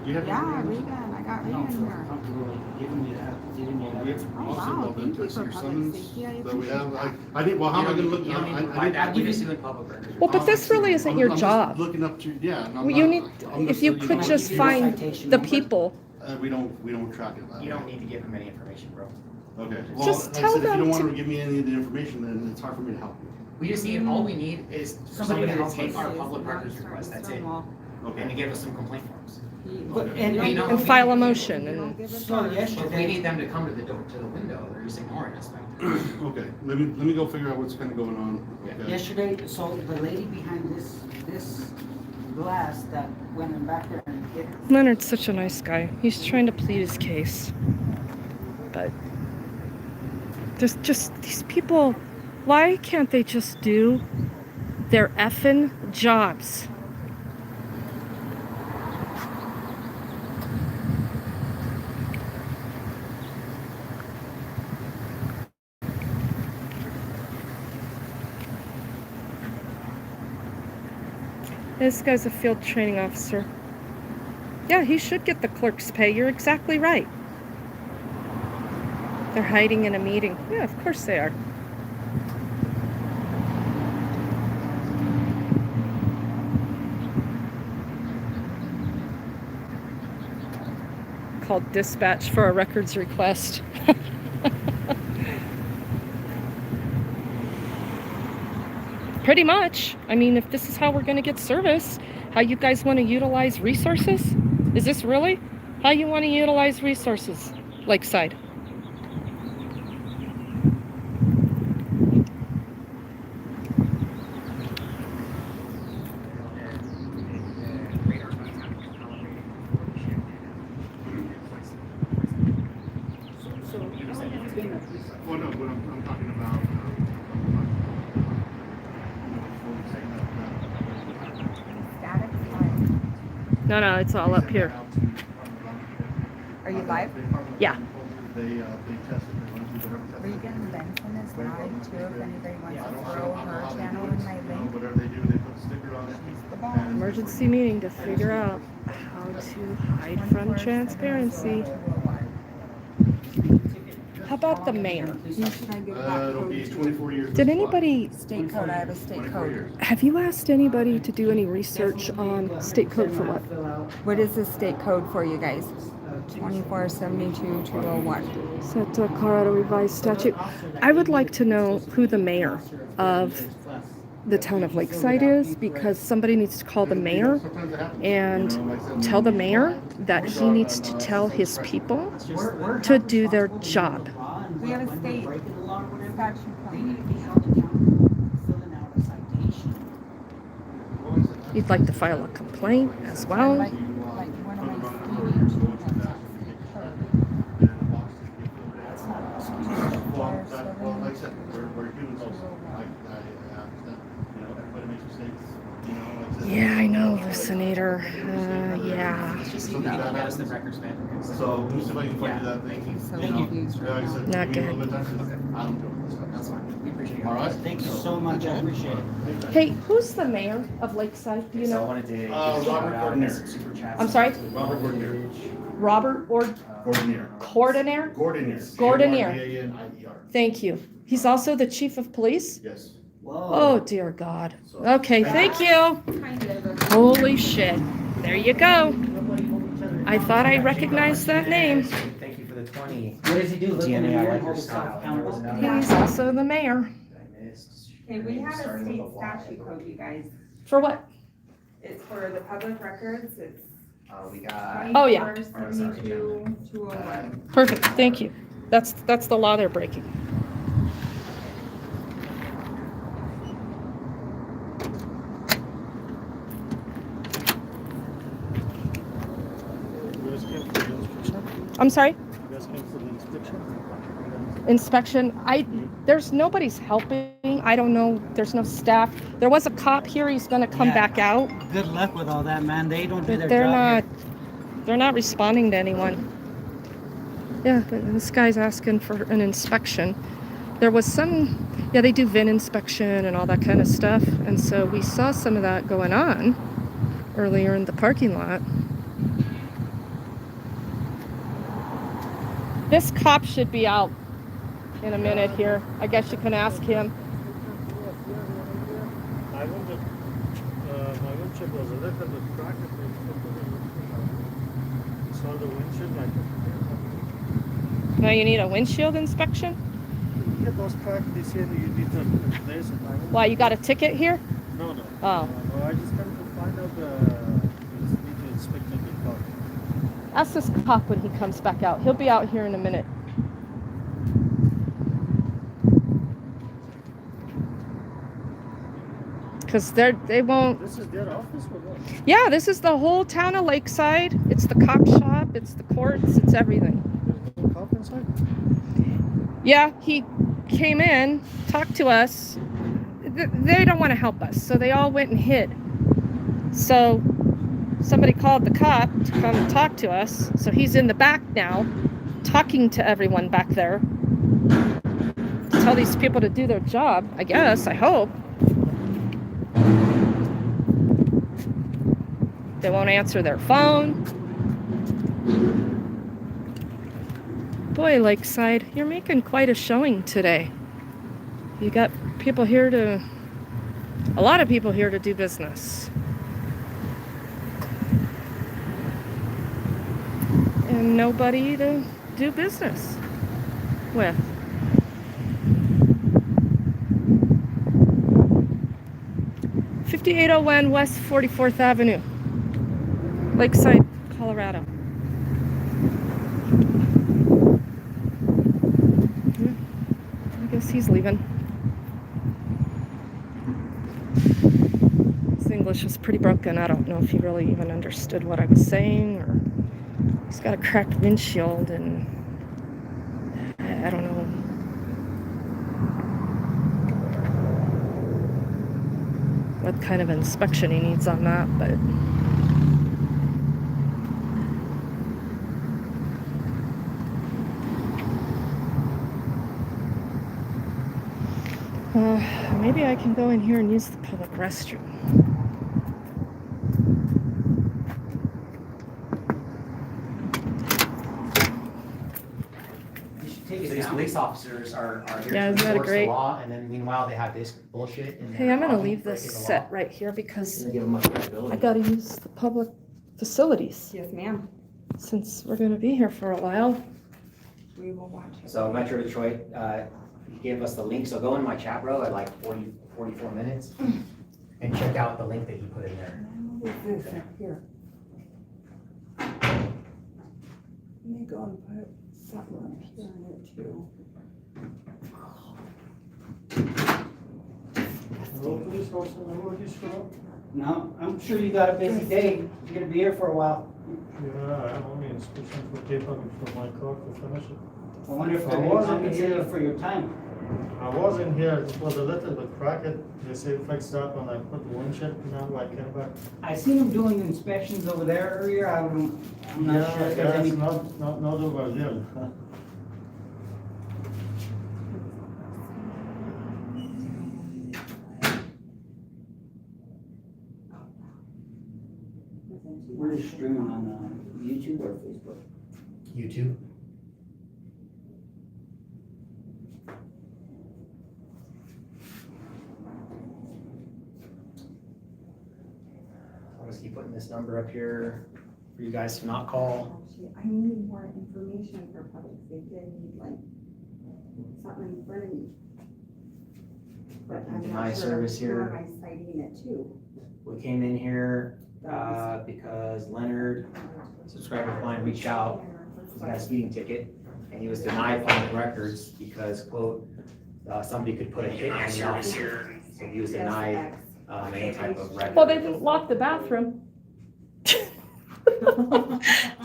Do you have your
Yeah,
information?
Regan, I got
I don't
Regan
feel
here.
comfortable giving you that.
We
Oh,
also
wow,
love
thank
to
you
see
for
your
public
summons
safety. I
that we
appreciate
have.
that.
I need, well, how am I gonna look?
You don't need to
I
provide that. We
need-
just do in public records.
Well, but this really isn't your
I'm just
job.
looking up to, yeah. and I'm
Well, you
not-
need,
I'm
if you
just-
could
know,
just
give you a
find
citation
the
number.
people.
We don't track it that
You
way.
don't need to give him any information, bro.
Okay.
Just
Like I
tell
said, if
them
you don't
to-
want to give me any of the information, then it's hard for me to help you.
We just need, all we need is somebody to
help
take
us.
our public records request, that's it. And to give us some complaint forms.
But,
We know-
And file a motion and,
so
But we
yesterday,
need them to come to the door, to the window, they're just ignoring us back there.
Okay, let me go figure out what's kind of going on. Okay.
yesterday, so the lady behind this glass that went in back there and hit her.
Leonard's such a nice guy. He's trying to plead his case. But there's just these people, why can't they just do their effing jobs? This guy's a field training officer. Yeah, he should get the clerk's pay. You're exactly right. They're hiding in a meeting. Yeah, of course they are. Called dispatch for a records request. Pretty much. I mean, if this is how we're going to get service, how you guys want to utilize resources? Is this really how you want to utilize resources, Lakeside?
Well, no, but I'm talking about,
Static live.
No, it's all up here.
Are you live?
Yeah.
They tested, they went through whatever testing.
Regan Benson is live too, if anybody wants
I
to
don't know
throw
how
her
they
channel
do it.
in my link.
Whatever they do, they put a sticker on it.
She's the boss.
and-
Emergency meeting to figure out how to hide from transparency. How about the mayor?
Should I give that
It'll
code
be
to
24 years.
Did
this month.
anybody,
state code? I have a state
24
code.
years.
have you asked anybody to do any research on state code for what?
What is the state code for you guys? 2472-201.
Is that the Colorado Revised Statute? I would like to know who the mayor of the town of Lakeside is, because somebody needs to call the mayor
Sometimes it happens.
and
You know, like I said,
tell the mayor that he needs to tell his people to do their job.
We have a state
Breaking the law or whatever,
statute
they
point.
need to be held accountable, filling out a citation.
You'd like to file a complaint as well.
Like one of my students who has a state code.
Well, like I said, we're humans also. I understand. You know, everybody makes mistakes. You know, like I said,
Yeah, I know. This impersonator. Yeah.
It's just
So
email
that
me as the
happens.
records man.
So, let me see if I can find you that thing.
Thank you.
Yeah, like I said,
Not
give me a
good.
little bit of time, 'cause I don't do this stuff.
That's fine. We appreciate your
All right.
Thank you so much, I appreciate it.
Hey, who's the mayor of Lakeside? Do you
So I
know?
wanted to.
Robert Gardner.
Super chat.
I'm sorry?
Robert Gordonier.
Robert or
Gordonier.
Cordonier?
Gordonier.
Gordonier.
Gordonier.
Thank you. He's also the chief of police?
Yes.
Whoa.
Oh, dear God.
So-
Okay, thank you.
Kind of.
Holy shit. There you go.
Nobody hold each other.
I thought I recognized that name.
Thank you for the 20.
What does he do? Look in the
DNA,
mirror
I
and
like
hold
your
himself
style.
accountable?
He's also the mayor.
I missed.
Okay, we have a
Starting with
state
a Y.
statute code, you guys.
For what?
It's for the public records, it's
We got.
Oh, yeah.
24/72/201.
Perfect, thank you. That's the law they're breaking. I'm sorry? Inspection, there's nobody's helping. I don't know, there's no staff. There was a cop here, he's gonna come
Yeah.
back out.
Good luck with all that, man. They don't do
But
their
they're
job
not,
here.
they're not responding to anyone. Yeah, but this guy's asking for an inspection. There was some, yeah, they do VIN inspection and all that kind of stuff. And so we saw some of that going on earlier in the parking lot. This cop should be out in a minute here. I guess you can ask him.
My windshield was a little bit cracked. Saw the windshield like
Now you need a windshield inspection?
yeah, those cracked. They said you need to replace it.
Why, you got a ticket here?
No.
Oh.
No, I just come to find out you just need to inspect the car.
Ask this cop when he comes back out. He'll be out here in a minute. Because they won't.
This is their office or what?
Yeah, this is the whole town of Lakeside. It's the cop shop, it's the courts, it's everything.
There's no cop inside?
Yeah, he came in, talked to us. They don't want to help us, so they all went and hid. So somebody called the cop to come talk to us. So he's in the back now, talking to everyone back there. To tell these people to do their job, I guess, I hope. They won't answer their phone. Boy, Lakeside, you're making quite a showing today. You got people here a lot of people here to do business. And nobody to do business with. (5801) West 44th Avenue, Lakeside, Colorado. I guess he's leaving. His English was pretty broken. I don't know if he really even understood what I was saying, or he's got a cracked windshield, and I don't know. What kind of inspection he needs on that, but maybe I can go in here and use the public restroom.
You should take
So
it
these
down.
police officers are here
Yeah,
to
isn't that
enforce the
great?
law, and then meanwhile they have this bullshit. In
Hey,
their
I'm gonna
lobby
leave this
breaking the law.
set right here
It's
because
gonna give them much credibility.
I gotta use the public facilities
Yes, ma'am.
since we're gonna be here for a while.
We will watch it.
So Metro Detroit, he gave us the link, so go in my chat, bro, at like 44 minutes and check out the link that he put in there.
What is this here? Let me go and put something up here in it too.
No police officer, nobody showed up?
No, I'm sure you got a busy day. You're gonna be here for a while.
Yeah, I'm only inspection for paper for my car to finish it.
I wonder if
I
they're
wasn't
gonna compensate you
here.
for your time.
I wasn't here, it was a little bit cracked, they say fixed up when I put the windshield, I came back.
I seen him doing inspections over there earlier, I'm not sure if there's
Yeah,
any.
it's not over there.
We're just streaming on YouTube or Facebook.
YouTube. I'll just keep putting this number up here for you guys to not call.
Actually, I need more information for public safety. I need like something in front of me. But I'm
Deny
not sure
service here.
where am I citing it to?
We came in here, because Leonard, subscriber of mine, reached out, he got a speeding ticket, and he was denied public records because, quote, somebody could put a hit on the officer, so he was denied, any type of record.
Well, they didn't lock the bathroom.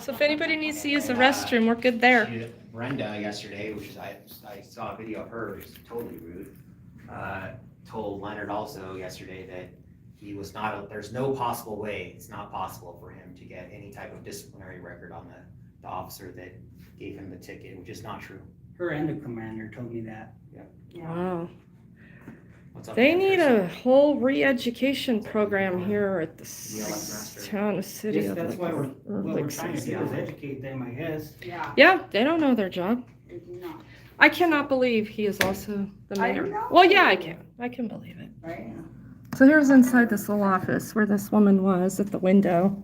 So if anybody needs to use the restroom, we're good there.
Brenda yesterday, which is, I saw a video of her, which is totally rude, told Leonard also yesterday that he was not, there's no possible way, it's not possible for him to get any type of disciplinary record on the officer that gave him the ticket, which is not true.
Her and the commander told me that.
Wow.
What's up?
They
there,
need
Chris?
a whole re-education program here at the
Yeah, like master.
town, city
Yes,
of
that's why
Lakeside.
what we're trying to do is educate them, I guess.
Yeah,
Yeah, they don't know their job.
they do not.
I cannot believe he is also the
I
mayor.
know.
Well, yeah, I can. I can believe it.
Right?
So here's inside this little office where this woman was at the window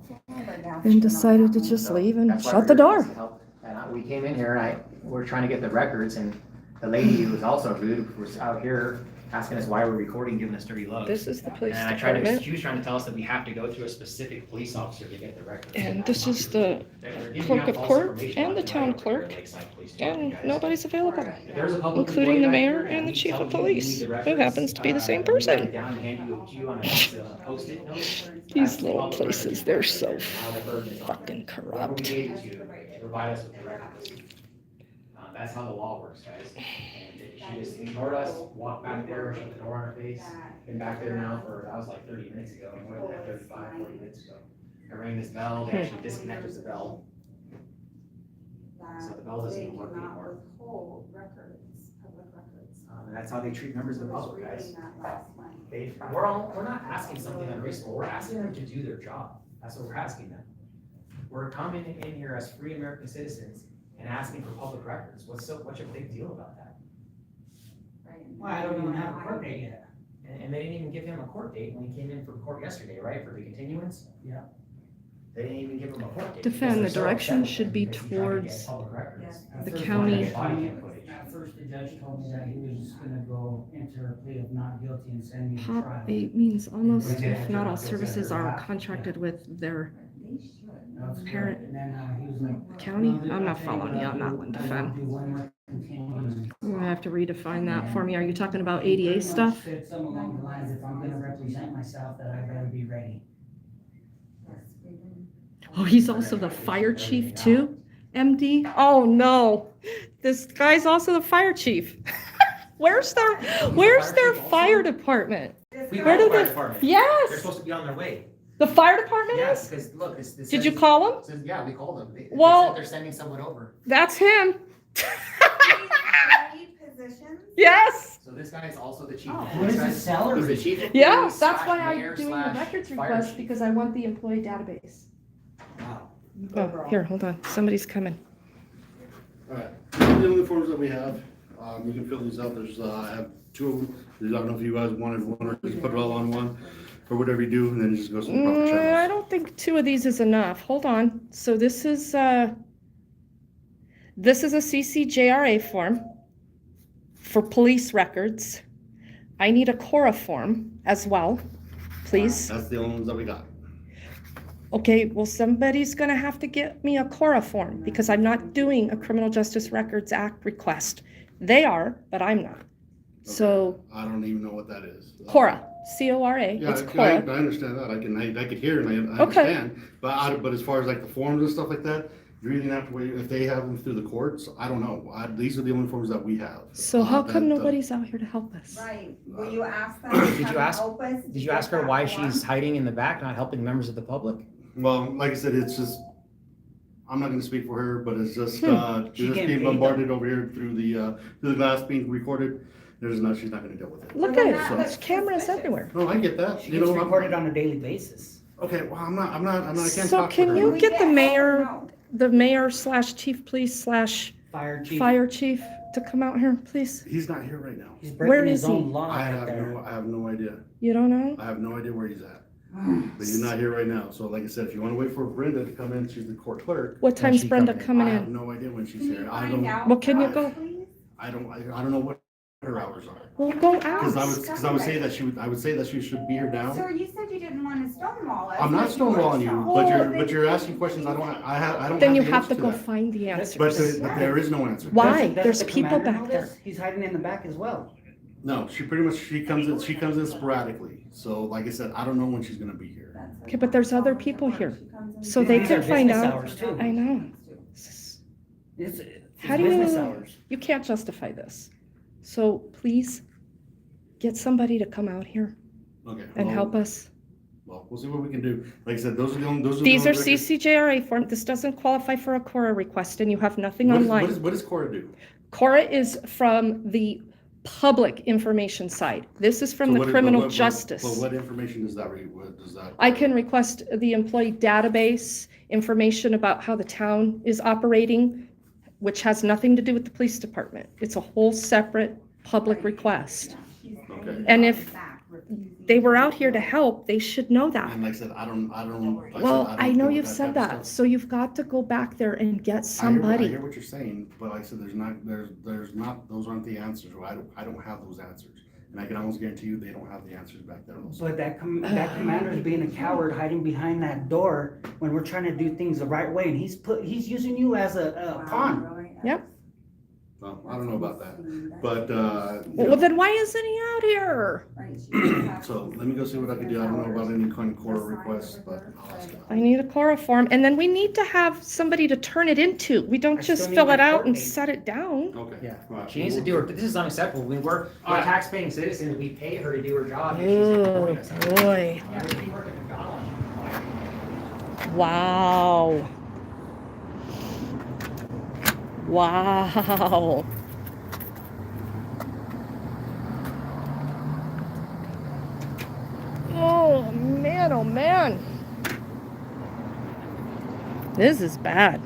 and decided to just leave and
That's why
shut
we're
the
here,
door.
to help. And we came in here and we're trying to get the records, and the lady who was also rude was out here asking us why we're recording, giving us dirty looks.
This is the police
And
department.
she was trying to tell us that we have to go through a specific police officer to get the records.
And this is the
They're giving
clerk
out
of
false
court
information
and the
left
town
right over here at
clerk,
Lakeside Police Department,
and
guys.
nobody's available,
If there's a public
including
employee
the
back
mayor
here
and the
he's
chief of
telling you you
police,
need the
who
records,
happens to be the same
we write it
person.
down and hand you to you on a Post-it note.
These
That's
little
public
places,
records.
they're so
Now the burden is on
fucking
them. Whoever we
corrupt.
gave it to provide us with the records. That's how the law works, guys. And she just ignored us, walked back there, shut the door on her face. Been back there now for, that was like 30 minutes ago, more than that, 35, 40 minutes ago. I rang this bell, they actually disconnected the bell. So the bell doesn't even work anymore.
Withhold records, public records.
And that's how they treat members of the public, guys.
That last one.
We're not asking something unreasonable, we're asking them to do their job. That's what we're asking them. We're coming in here as free American citizens and asking for public records. What's your big deal about that?
Right.
Well, I don't even have a court date yet.
And they didn't even give him a court date when he came in for court yesterday, right, for the continuance?
Yeah.
They didn't even give him a court date.
Defend,
because
the
they're so
direction
upset
should
with
be
him because he's trying to get
towards
public records.
the
First,
county.
At first, the judge told me that he was just gonna go enter a plea of not guilty and send me to
Top
trial.
8 means almost, if not all services are contracted with their
They should.
That was good.
parent
And then, he was like.
county.
"Well,
I'm not
I'll tell you
following
what
you
I'll
on that
do.
one,
I'll
defend.
do one more continuance."
You're gonna have to redefine that for me. Are you talking about
He pretty
ADA
much
stuff?
Said something along the lines, if I'm gonna represent myself, that I better be ready.
Oh, he's also the fire chief too, MD? Oh, no. This guy's also the fire chief. Where's their fire department?
We
Where
called the
did
fire
the,
department. They're
yes,
supposed to be on their way.
the fire department
Yes,
is?
because look, this
Did you
says-
call him?
says, yeah, we called them. They
Well-
said they're sending someone over.
That's him.
Positions?
Yes.
So this guy is also the chief.
Oh.
of
What is
police.
his salary?
He's the chief of
Yeah,
police
that's
slash
why
mayor
I'm doing the
slash
records
fire
request,
chief.
because I want the employee database.
Wow.
Oh, here, hold on. Somebody's coming.
Alright, these are the only forms that we have. You can fill these out. There's, I have 2 of them. I don't know if you guys wanted one or just put it all on one, or whatever you do, and then you just go through the proper
I
channels.
don't think 2 of these is enough. Hold on. So this is a CCJRA form for police records. I need a Cora form as well, please.
That's the only ones that we got.
Okay, well, somebody's gonna have to get me a Cora form because I'm not doing a Criminal Justice Records Act request. They are, but I'm not. So
I don't even know what that is.
Cora, C-O-R-A,
Yeah,
it's
I
Cora.
understand that. I could hear and I
Okay.
understand. But as far as like the forms and stuff like that, You're either gonna have to wait, if they have them through the courts, I don't know. These are the only forms that we have.
So how come
that-
nobody's out here to help us?
Right, will you ask them
Did
to
you
come
ask-
help us?
Did you ask her why she's hiding in the back, not helping members of the public?
Well, like I said, it's just, I'm not gonna speak for her, but it's just,
She
just
getting
being
paid,
bombarded over here through the glass being recorded. She's not gonna deal with it.
Look
Well,
at
that
it,
looks
there's cameras
suspicious.
everywhere.
No, I get that.
She
You
gets
know,
recorded on a daily basis.
okay, well, I can't
So
talk for
can
her.
you
We
get the
get-
mayor,
no.
the mayor slash chief police slash
Fire chief.
fire chief to come out here, please?
He's not here right now.
He's
Where
breaking
is
his own
he?
law
I
right there.
have no idea.
You don't know?
I have no idea where he's at. But he's not here right now. So like I said, if you wanna wait for Brenda to come in, she's the court clerk.
What time's
she
Brenda
coming
coming
I have
in?
no idea when she's
Can
here.
you
I
find
don't,
out?
Well, can you
for us,
go-
please?
I don't know what her hours are.
Well, go
Cause I
ask.
would say that I would say that she should be here now.
Sir, you said you didn't want to stonewall us.
I'm not
but you were
stonewalling you,
stonewalled.
but you're asking questions I don't have
Then you
the
have
answer
to go
that.
find the
That's-
But
answers.
there is no answer.
Why?
Doesn't
There's
the
people
commander
back
know
there.
this? He's hiding in the back as well.
No, she pretty much, she comes in sporadically. So like I said, I don't know when she's gonna be here.
Okay, but there's other people here. So
These
they
are
can find
business
out.
hours, too.
I know.
It's
How do
business
you-
hours.
You can't justify this. So please, get somebody to come out here
Okay.
and
well-
help us.
Well, we'll see what we can do. Like I said, those are the only
These are
records-
CCJRA form. This doesn't qualify for a CORA request and you have nothing
What
online.
does Cora do?
CORA is from the public information side. This is from
So
the
what-
criminal
but
justice.
what information does that read? What does that?
I can request the employee database, information about how the town is operating, which has nothing to do with the police department. It's a whole separate public request.
Okay.
And if they were out here to help, they should know that.
And like I said, I don't. like I said,
Well,
don't
I
deal
know
with
you've
type
said
of
that,
stuff.
so you've got to go back there and get
I
somebody.
hear what you're saying, but like I said, there's not, those aren't the answers. I don't have those answers. And I can almost guarantee you, they don't have the answers back there also.
But that commander's being a coward, hiding behind that door when we're trying to do things the right way, and he's using you as a pawn.
Yep.
Well, I don't know about that, but,
Well, then why isn't he out here?
so let me go see what I can do. I don't know about any kind of court requests, but I'll ask them.
I need a CORA form, and then we need to have somebody to turn it into. We don't
I still
just
need
fill
my
it out
court
and
date.
set it down.
Okay.
Yeah,
All right.
she needs to do her, this is unacceptable. We're
Alright.
tax-paying citizens, we pay her to do her job. and she's
Oh,
ignoring us.
boy.
Yeah, we work at McDonald's.
Wow. Wow. Oh, man, oh, man. This is bad.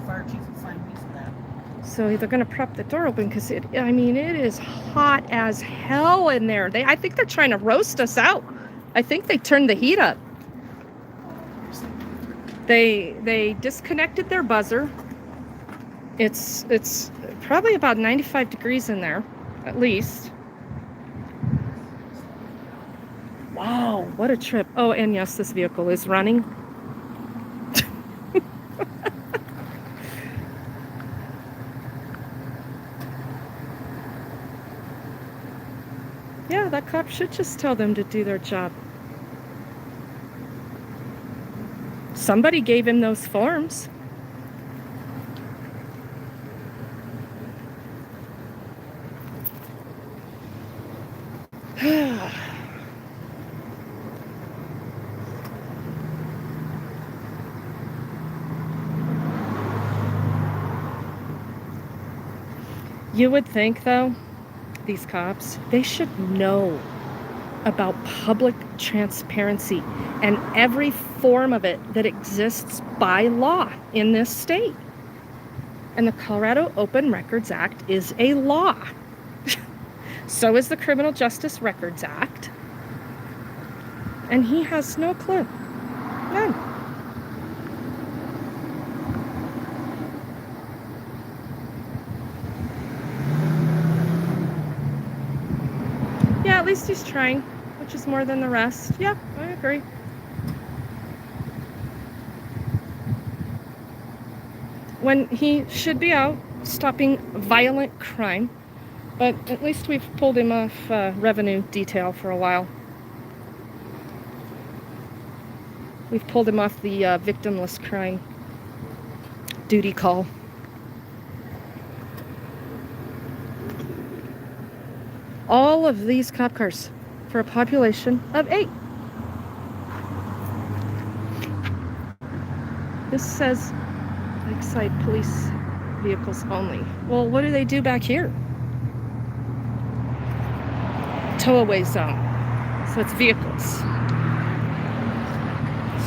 Fire chief will find me for that.
So they're going to prop the door open because it is hot as hell in there. I think they're trying to roast us out. I think they turned the heat up. They disconnected their buzzer. It's probably about 95 degrees in there, at least. Wow, what a trip. Oh, and yes, this vehicle is running. Yeah, that cop should just tell them to do their job. Somebody gave him those forms. You would think, though, these cops, they should know about public transparency and every form of it that exists by law in this state. And the Colorado Open Records Act is a law. So is the Criminal Justice Records Act. And he has no clue. None. Yeah, at least he's trying, which is more than the rest. Yeah, I agree. When he should be out stopping violent crime, but at least we've pulled him off revenue detail for a while. We've pulled him off the victimless crime duty call. All of these cop cars for a population of 8. This says Lakeside police vehicles only. Well, what do they do back here? Tow-away zone. So it's vehicles.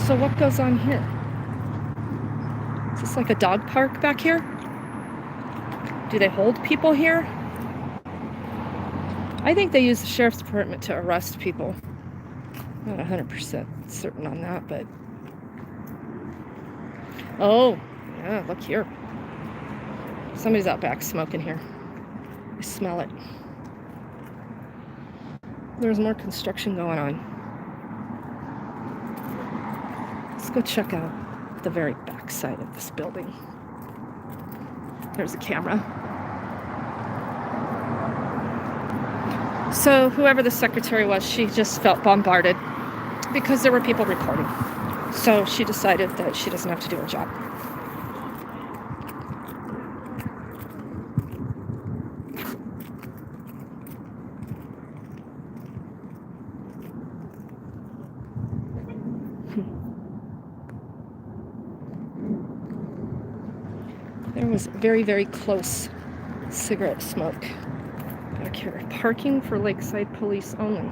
So what goes on here? Is this like a dog park back here? Do they hold people here? I think they use the sheriff's department to arrest people. Not 100% certain on that, but... Oh, yeah, look here. Somebody's out back smoking here. I smell it. There's more construction going on. Let's go check out the very back side of this building. There's a camera. So whoever the secretary was, she just felt bombarded because there were people recording. So she decided that she doesn't have to do her job. There was very, very close cigarette smoke back here. Parking for Lakeside police only.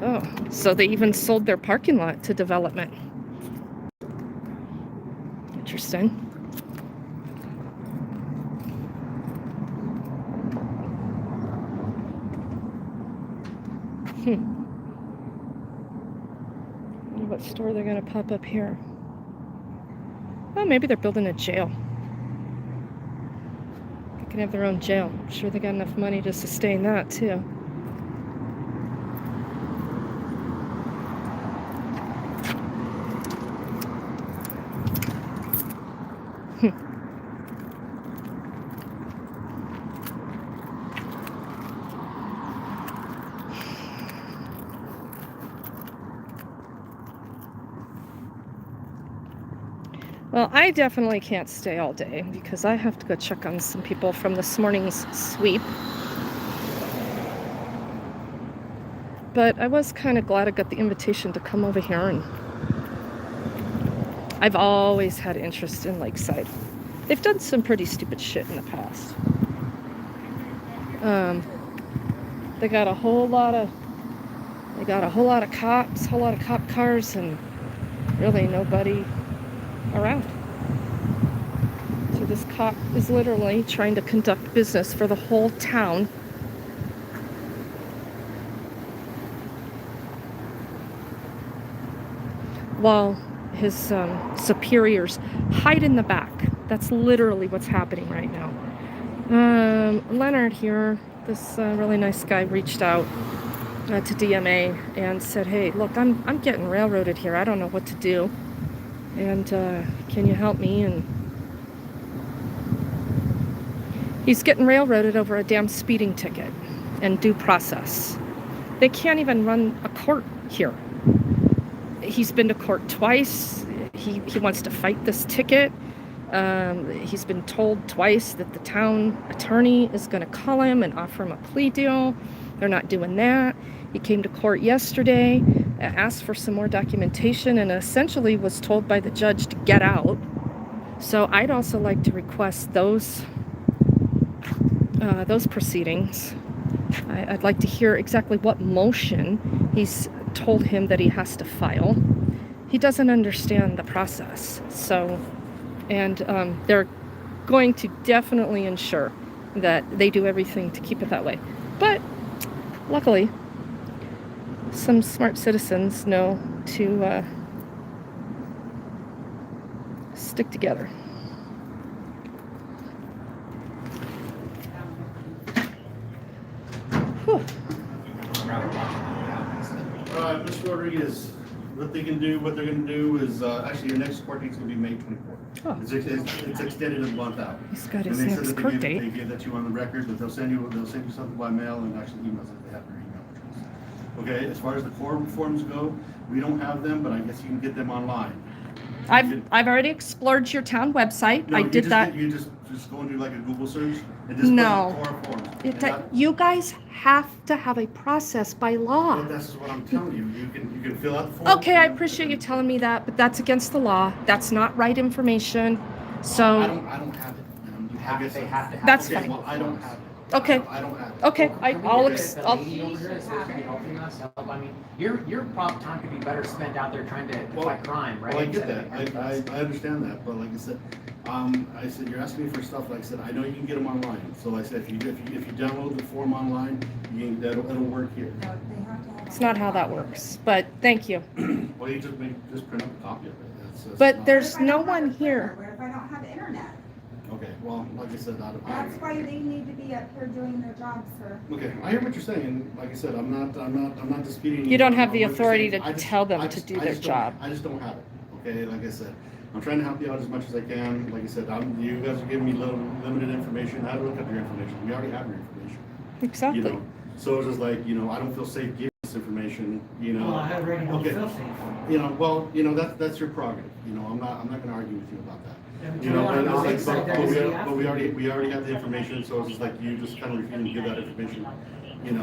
Oh, so they even sold their parking lot to development. Interesting. Wonder what store they're gonna pop up here. Oh, maybe they're building a jail. They can have their own jail. I'm sure they got enough money to sustain that too. Well, I definitely can't stay all day because I have to go check on some people from this morning's sweep. But I was kind of glad I got the invitation to come over here, and I've always had interest in Lakeside. They've done some pretty stupid shit in the past. They got a whole lot of cops, a whole lot of cop cars, and really nobody around. So this cop is literally trying to conduct business for the whole town. While his superiors hide in the back. That's literally what's happening right now. Leonard here, this really nice guy, reached out to DMA and said, hey, look, I'm getting railroaded here. I don't know what to do. And can you help me? And he's getting railroaded over a damn speeding ticket and due process. They can't even run a court here. He's been to court twice. He wants to fight this ticket. He's been told twice that the town attorney is going to call him and offer him a plea deal. They're not doing that. He came to court yesterday, asked for some more documentation, and essentially was told by the judge to get out. So I'd also like to request those proceedings. I'd like to hear exactly what motion he's told him that he has to file. He doesn't understand the process. So, and they're going to definitely ensure that they do everything to keep it that way. But luckily, some smart citizens know to stick together. Whew.
Mr. Rodriguez, what they're gonna do is, actually, your next court date's gonna be May 24th.
Oh.
It's extended a month out.
He's got
And
his
they said
next
that
court
they gave that to you on the record, but they'll send you something by mail and actually emails if they have your email address. Okay, as far as the core forms go, we don't have them, but I guess you can get them online.
I've already explored your town website.
No,
I
you
did
just
that.
You just go and do like a Google search and just
No.
put core forms.
It,
And that-
you guys have to have a process by law.
Well, that's what I'm telling you. You can fill out the form.
Okay, I appreciate you telling me that, but that's against the law. That's not right information. So,
I don't have it.
You have,
Like I
they
said,
have to have.
That's
it.
fine.
Well, I don't have it.
okay,
I don't have it.
okay,
Can we get
I'll,
the
I'll,
lady over here that's supposed to be helping us help? I mean, your prompt time could be better spent out there trying to fight crime, right?
Well, I get
Instead of
that.
here with us.
I understand that, but like I said, you're asking me for stuff. Like I said, I know you can get them online. So I said, if you download the form online, it'll work here.
it's not how that works, but thank you.
Well, you just print up a copy of it. That's
But
not-
there's
What if I
no
don't have
one
a
here.
printer? What if I don't have internet?
Okay, well, like I said,
That's why they need to be up here doing their job, sir.
okay, I hear what you're saying. Like I said, I'm not disputing.
You don't have the
what you're
authority
saying.
to
I just-
tell them
I
to
just-
do
I
their
just don't-
job.
I just don't have it. Okay, like I said, I'm trying to help you out as much as I can. Like I said, you guys are giving me limited information. How to look up your information? We already have your information. You
Exactly.
know, so it's just like, I don't feel safe giving this information,
Well, I already don't
Okay.
feel safe.
That's your prerogative. I'm not gonna argue with you about that.
You know, on the Lakeside,
But
that's the
we already have the information, so it's just like you just kind of refusing to give that information, and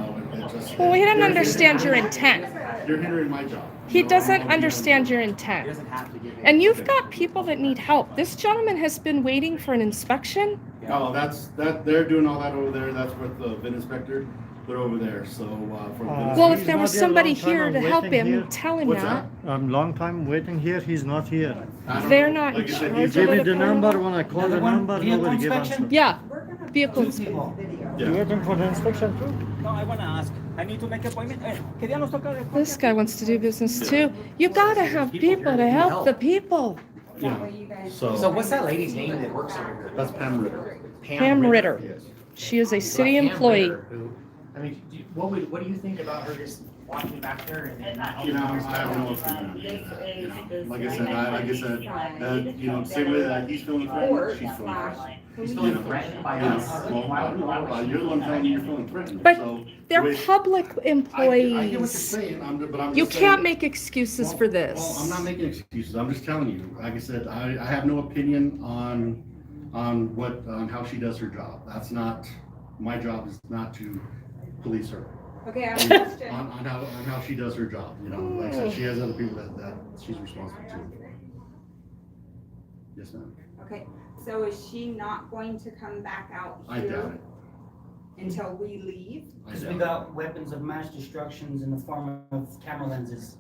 it just.
Well, he didn't
you're
understand your
hindering-
intent.
You're hindering my job.
He
You know,
doesn't
I'm-
understand your
He
intent.
doesn't have to give it.
And you've got people that need help. This gentleman has been waiting for an inspection.
Oh, they're doing all that over there, that's with the VIN inspector, they're over there, so, for the VIN.
Well, if
He's
there was
not here,
somebody
long time
here
I'm
to help
waiting
him,
here.
tell him
What's
that.
Long time waiting here, he's not here.
I don't
They're
know.
not
Like
in
I said,
charge
you
of
Give
it.
me the number, when I call the
Another one,
number,
vehicle
nobody give
inspection?
answer.
Yeah,
We're gonna
vehicle
put
inspection.
video.
You waiting for the inspection too?
No, I wanna ask. I need to make appointment. ¿Qué día nos toca de
This guy wants to do business too. You gotta have people to help the people.
That way you guys.
So what's that lady's name that works over here?
That's Pam Ritter.
Pam Ritter.
Yes.
She is a
So
city
Pam
employee.
Ritter, who- I mean, what do you think about her just walking back there and then not
I
helping us?
have no opinion. Like I said, same way that he's feeling threatened, she's feeling threatened.
He's feeling threatened by us.
Well, I don't know, you're the one telling me you're feeling threatened,
But
so.
They're
wait,
public
I get what you're
employees.
saying, but I'm
You
just saying.
can't make excuses for
Well, I'm
this.
not making excuses, I'm just telling you, like I said, I have no opinion on how she does her job. That's not, my job is not to police her.
Okay, I have a question.
On how she does her job, like I said, she has other people that she's responsible to. Yes, ma'am,
Okay, so is she not going to come back out
I doubt
here
it,
until we leave?
I
Because we
doubt
got weapons of mass destructions in the form of camera lenses.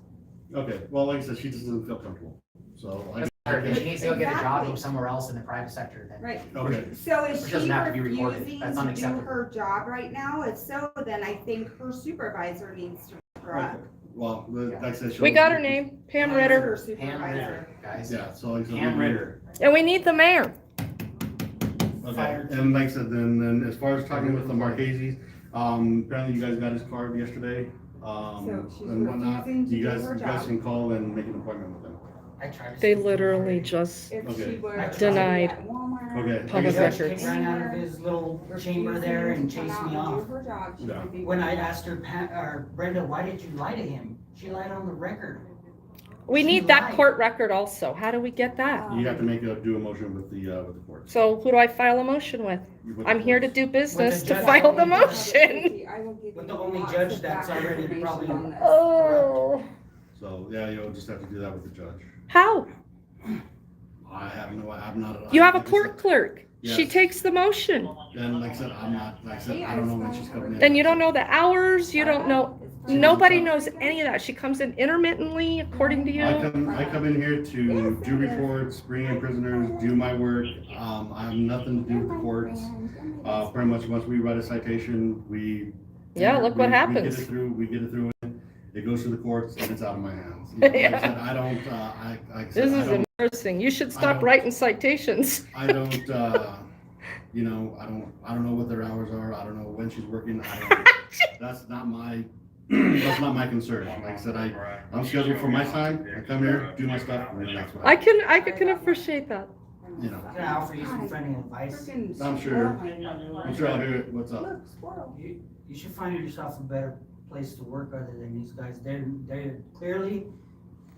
it. Okay, well, like I said, she just doesn't feel comfortable, so.
If she needs to go get a job
Exactly.
from somewhere else in the private sector, then.
Right,
Okay,
so is
Which
she
doesn't have to be recorded.
refusing
That's
to do
unacceptable.
her job right now? If so, then I think her supervisor needs to pick her up.
well, like I said.
We got her name, Pam
Her
Ritter,
Pam
supervisor.
Ritter, guys.
Yeah, so like I said.
Pam Ritter.
and we need the mayor.
Okay, and like I said, then as far as talking with the Marchese's, apparently you guys got his card yesterday,
So she's
and whatnot.
refusing to
You
do
guys,
her
you guys
job.
can call and make an appointment with them.
I tried to.
They
speak to him
literally
already.
just,
If
Okay.
she were.
Denied.
at Walmart,
Okay.
Public
He
records.
ran out of his little chamber there and
refusing to
chased
come
me
out and
off.
do her job, she
Yeah.
would be
When I
removed.
asked her, Brenda, why did you lie to him? She lied on the record.
we
She
need that
lied.
court record also. How do we get that?
You have to do a motion with the court.
So who do I file a motion with?
With the
I'm here to
courts.
do business to
judge.
file the
I will
motion.
I will give
With
you
the only
lots
judge
of
that's
back
already
information
probably-
on this.
Oh,
So, yeah, you'll just have to do that with the judge.
how?
I'm not.
You have a
like I
court
said-
clerk. She
Yes.
takes the motion.
And like I said, I don't know when she's coming in.
And you don't know the hours, you don't know, nobody knows any of that. She comes in intermittently, according to you.
I come in here to do reports, bring in prisoners, do my work. I have nothing to do with the courts. Pretty much once we write a citation,
Yeah, look what happens.
We get it through, it goes to the courts and it's out of my hands. You know, like I said, I don't, like I said,
This
I
is
don't,
embarrassing. You should stop
don't-
writing citations.
I don't, I don't know what their hours are. I don't know when she's working. That's not my, that's not my concern. Like I said, I'm scheduled for my time. I come here, do my stuff, and then that's what
I can appreciate that.
you know.
Can I offer you some friendly advice?
I'm sure. I'm sure I'll hear it. What's up?
Look, squirrel.
You should find yourself a better place to work other than these guys. They're clearly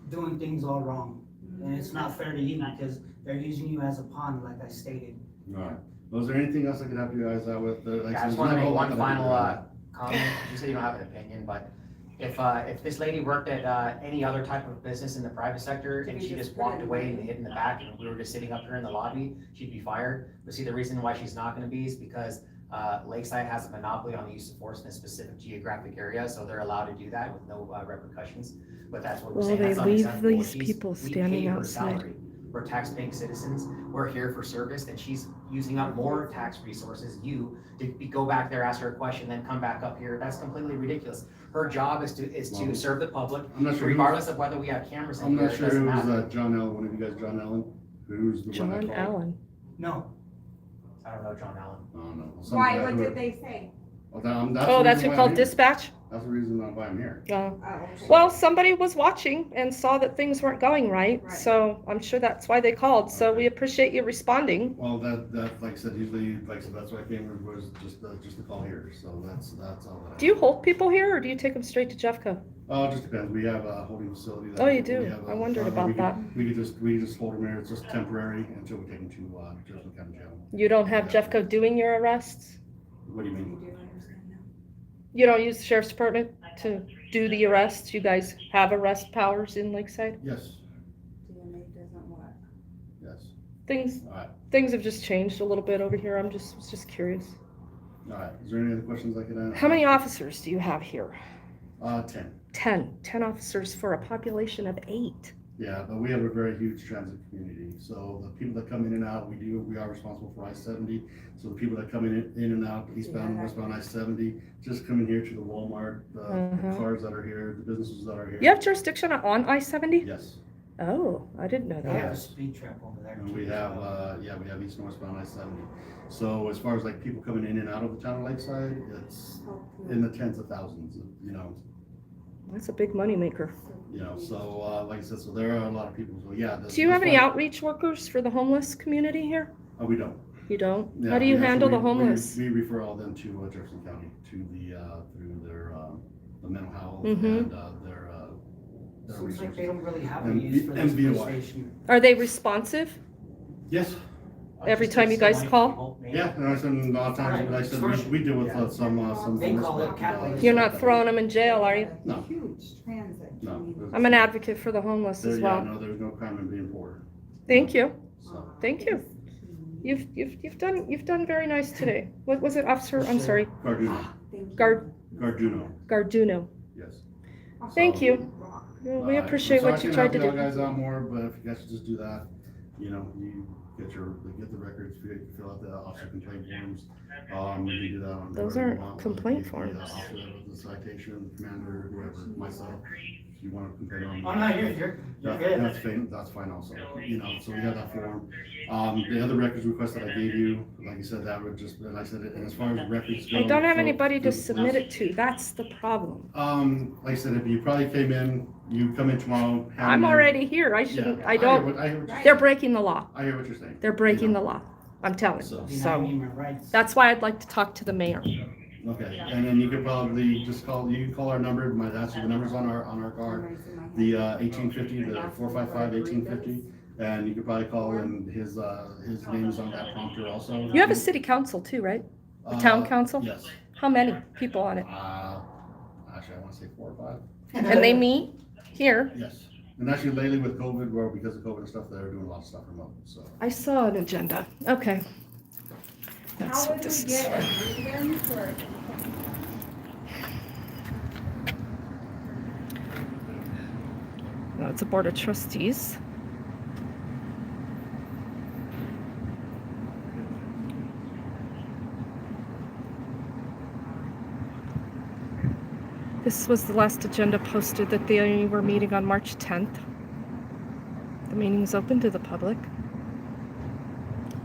doing things all wrong. And it's not fair to you because they're using you as a pawn, like I stated.
Alright, was there anything else I could help you guys out with? Like,
Yeah, I just
there's
want to
not a
make
whole lot
one
that I can
final
do.
comment. You said you don't have an opinion, but if this lady worked at any other type of business in the private sector and she just walked away and hid in the back and we were just sitting up here in the lobby, she'd be fired. But see, the reason why she's not gonna be is because Lakeside has a monopoly on the use of force in a specific geographic area, so they're allowed to do that with no repercussions. But that's what we're
Well,
saying.
they
That's
leave
unacceptable.
these people
We
standing
pay her
outside.
salary. We're tax-paying citizens. We're here for service, and she's using up more tax resources. Go back there, ask her a question, then come back up here. That's completely ridiculous. Her job is to serve the public,
I'm not sure.
regardless of whether we have cameras in
I'm
here.
not
It
sure
doesn't
who was
matter.
John Allen, one of you guys, John Allen? Who's the one that
John
called?
Allen.
No,
I don't know John Allen.
Oh, no.
Why, what did they say?
Well,
Oh,
the
that's
reason
who
why
called
I'm here.
dispatch?
That's the reason why I'm here.
Oh.
Oh, okay.
Well, somebody was watching and saw that things weren't going right,
Right.
so I'm sure that's why they called. So
Okay.
we appreciate you responding.
Well, that, like I said, usually, like I said, that's why I came, was just the call here, so that's all that I.
Do you hold people here, or do you take them straight to Jeffco?
Oh, it just depends. We have a holding facility.
Oh, you
we
do?
have
I
a
wondered
spot
about
where
that.
We could just hold them here. It's just temporary until we take them to Jefferson County Jail.
You don't have Jeffco doing your arrests?
What do you mean?
You don't use the sheriff's department to do the arrests? You guys have arrest powers in Lakeside?
Yes,
DMA doesn't what?
yes.
Things,
All right,
things have just changed a little bit over here. Was just curious.
all right. Is there any other questions I could answer?
How many officers do you have here?
10.
10 officers for a population of 8.
Yeah, but we have a very huge transit community. So the people that come in and out, we are responsible for I-70. So the people that come in and out, eastbound and westbound I-70, just coming here to the Walmart, the cars that are here, the businesses that are here.
You have jurisdiction on I-70?
Yes.
Oh, I didn't know
they have a
that.
speed trap over there.
And
too,
we
as
have,
well.
we have east and westbound I-70. So as far as like people coming in and out of the town of Lakeside, it's in the tens of thousands,
That's a big moneymaker.
So like I said, so there are a lot of people, so yeah.
Do you have any outreach workers for the homeless community here?
Oh, we don't.
You don't?
Yeah,
How do you
we
handle the
actually-
homeless?
We refer all them to Jefferson County, to through their, the mental health
Mhm.
and their
Seems like
resources.
they don't really have a
And
use for this
MVOI.
police station.
Are they responsive
Yes,
every time you guys call?
yeah, and I said, a lot of times, like I said, we deal with some.
They
homeless,
call it
but,
capitalist.
You're not throwing them in jail, are you?
No.
Huge transit.
No.
community.
I'm an advocate for the homeless as
Yeah,
well.
no, there's no crime in being poor,
Thank you.
so.
Thank you. You've done very nice today. What was it, officer? I'm sorry.
Garduno,
Thank you.
Garduno,
Garduno.
yes.
Thank
So-
you. Well, we
Alright,
appreciate
so I
what you
can
tried to
help
do.
you guys out more, but if you guys could just do that, you get the records, you fill out the officer complaint forms. You do that on.
Those
whoever you
aren't
want,
complaint
the
forms.
officer with the citation, the commander, whoever, myself, if you want to complain on.
Oh, no, you're good.
That's fine also, so we have that form. The other records request that I gave you, like I said, that would just, and I said, and as far as records go.
I don't have
so-
anybody to submit it to. That's the problem.
Like I said, if you probably came in, you come in tomorrow. hand
I'm
in-
already here. I shouldn't,
Yeah,
I
hear
don't,
what- I hear what you're-
they're breaking the law.
I hear what you're saying.
They're breaking
You
the law. I'm telling you.
So-
Denying
So
human rights.
that's why I'd like to talk to the mayor.
Okay, and then you could probably just you can call our number, the number's on our card, the 1850, the 455-1850, and you could probably call and his name is on that prompter also.
You have a city council too, right? A town council?
Yes.
How many people on it?
Actually, I want to say 4 or 5.
And they meet here.
Yes, and actually lately with COVID, well, because of COVID and stuff, they're doing a lot of stuff remote, so.
I saw an agenda. Okay. That's
How
what
would
this
we
is.
get a grievance or?
No, it's a board of trustees. This was the last agenda posted that they were meeting on March 10th. The meeting is open to the public.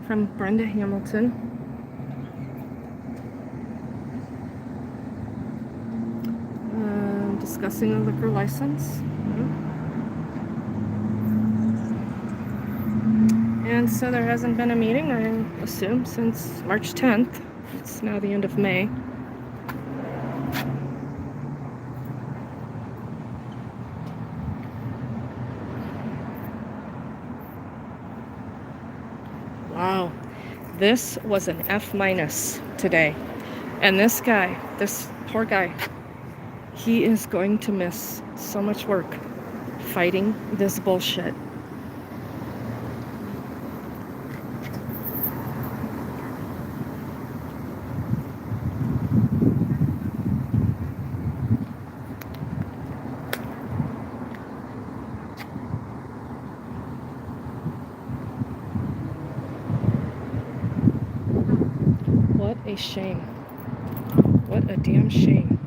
From Brenda Hamilton. Discussing a liquor license. And so there hasn't been a meeting, I assume, since March 10th. It's now the end of May. Wow. This was an F- today. And this guy, this poor guy, he is going to miss so much work fighting this bullshit. What a shame. What a damn shame.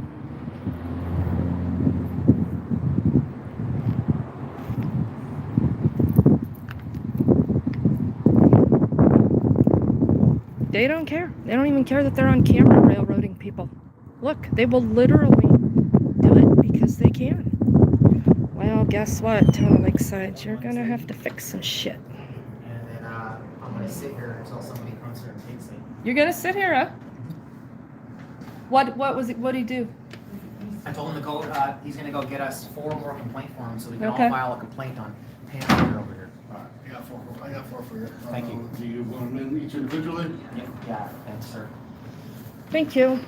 They don't care. They don't even care that they're on camera railroading people. Look, they will literally do it because they can. Well, guess what, Town of Lakeside? You're gonna have to fix some shit.
And then, I'm gonna sit here until somebody comes here and takes it.
You're gonna sit here, huh? What was it? What'd he do?
I told him to go, he's gonna go get us 4 more complaint forms so we can
Okay.
all file a complaint on Pam over here.
All right, I got four for you.
Thank you.
Do you want them in each individually?
Yeah, thanks, sir.
Thank you.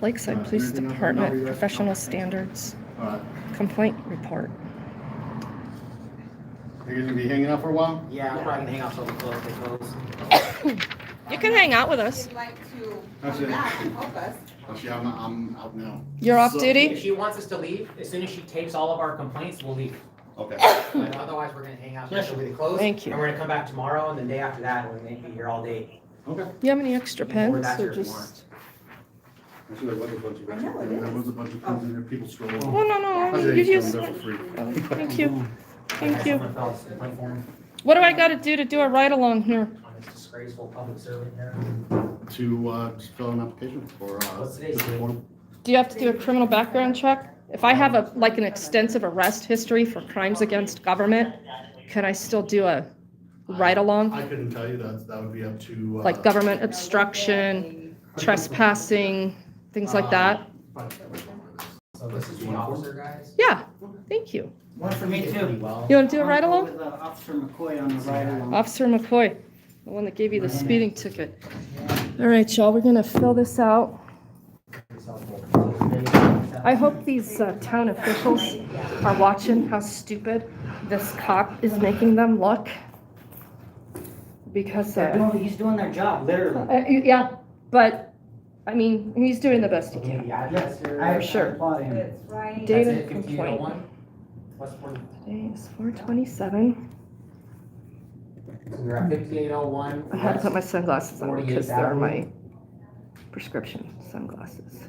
Lakeside
Alright,
Police
anything else?
Department
No, you guys-
Professional Standards
All right.
Complaint Report.
You're gonna be hanging out for a while?
Yeah, I'm probably gonna hang out till they close.
You can hang out with us.
If you'd like to
That's
come
it.
back and help us.
Actually, I'm out now.
You're off
So-
duty?
If she wants us to leave, as soon as she takes all of our complaints, we'll leave.
Okay.
But otherwise, we're gonna hang out until we close.
Thank you.
And we're gonna come back tomorrow, and the day after that, we're gonna be here all day.
Okay.
You have any extra
You can forward
pens
that
or
to her if you
just?
Actually, there was a bunch of
I know it
There
is.
was a bunch of things in there, people scrolling.
Oh, no,
I
you
said,
use.
"They're for free."
Oh, thank you. Thank
Has
you.
someone fill out a complaint form
What do I gotta do to do a ride along here?
on this disgraceful public servant here?
To, just fill out an application for,
What's today's
this
date?
form.
Do you have to do a criminal background check? If I have an extensive arrest history for crimes against government, can I still do a ride along?
I couldn't tell you, that would be up to.
Like government obstruction, trespassing, things like that?
So this is the officer, guys?
Yeah, thank you.
One for me too.
Pretty well.
You wanna do a ride
I'll go
along?
with, Officer McCoy on the ride along.
Officer McCoy, the one that gave you the speeding ticket. All right, y'all, we're gonna fill this out. I hope these town officials are watching how stupid this cop is making them look. Because,
He's doing their job, literally.
yeah, but, I mean, he's doing the best he
Okay,
can.
the address here.
I
For sure.
applaud him.
It's right.
Date
That's
of
it,
complaint.
5801? What's for,
Today is 4/27.
so we're at 5801.
I had to put my sunglasses on because they're
48th
my
Avenue.
prescription sunglasses.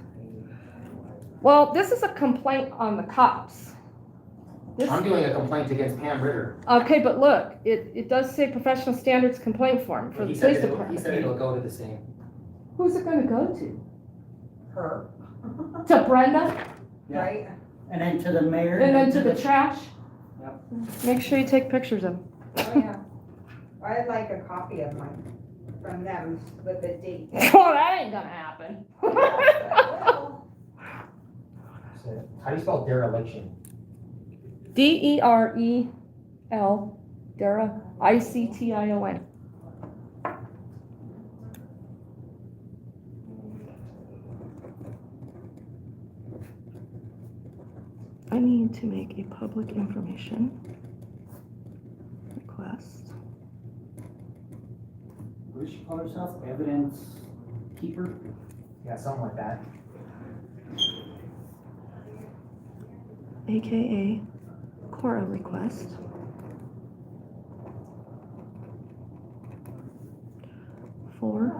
Well, this is a complaint on the cops. This-
I'm doing a complaint against Pam Ritter.
Okay, but look, it does say professional standards complaint form for the
He
police
said
department.
it'll go to the same.
Who's it gonna go to?
Her,
To Brenda?
right?
And then to the mayor.
And then to the trash?
Yep.
Make sure you take pictures of them.
Oh, yeah. I'd like a copy of mine from them with the date.
Well, that ain't gonna happen.
So, how do you spell dereliction?
D-E-R-E-L, Dara, I-C-T-I-O-N. I need to make a public information request.
What does she call herself? Evidence keeper?
Yeah, something like that.
AKA Cora request. For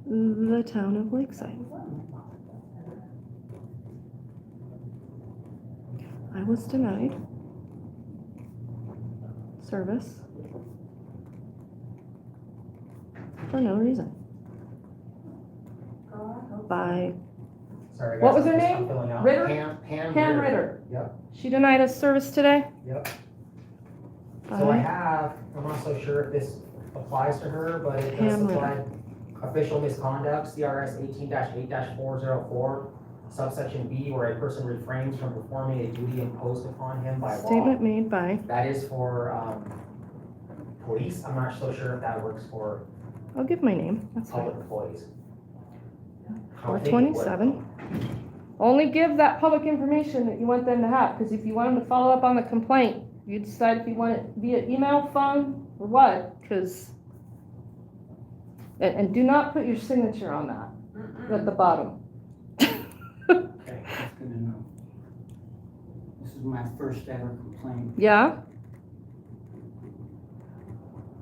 the town of Lakeside. I was denied service for no reason. By
Sorry, guys.
What was her
I'm
name?
filling out.
Ritter?
Pam
Pam Ritter.
Yep,
She denied us service today?
yep. So I
By
have, I'm not so sure if this applies to her, but it does
Pam
apply official misconduct, CRS 18-8-404.
subsection B, where a person refrains from performing a duty imposed upon him by law.
Statement made by,
That is for police. I'm not so sure if that works for
I'll give my name, that's
public
fine.
employees. I don't think it would.
427. Only give that public information that you want them to have, because if you want them to follow up on the complaint, you decide if you want it via email, phone, or what, because, and do not put your signature on that at the bottom.
Okay, that's good to know. This is my first ever complaint.
Yeah?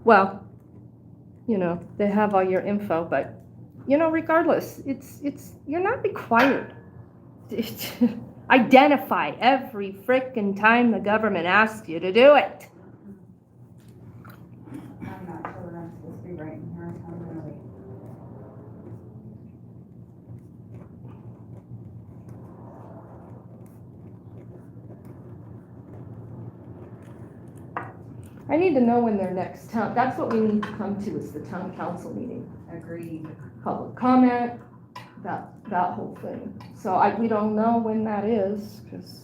Well, you know, they have all your info, but, you know, regardless, it's, you're not required to identify every frickin' time the government asks you to do it.
I'm not sure what I'm supposed to be writing here, so I'm gonna wait.
I need to know when their next town, that's what we need to come to, is the town council meeting.
Agreed.
Public comment, that whole thing. So we don't know when that is, because.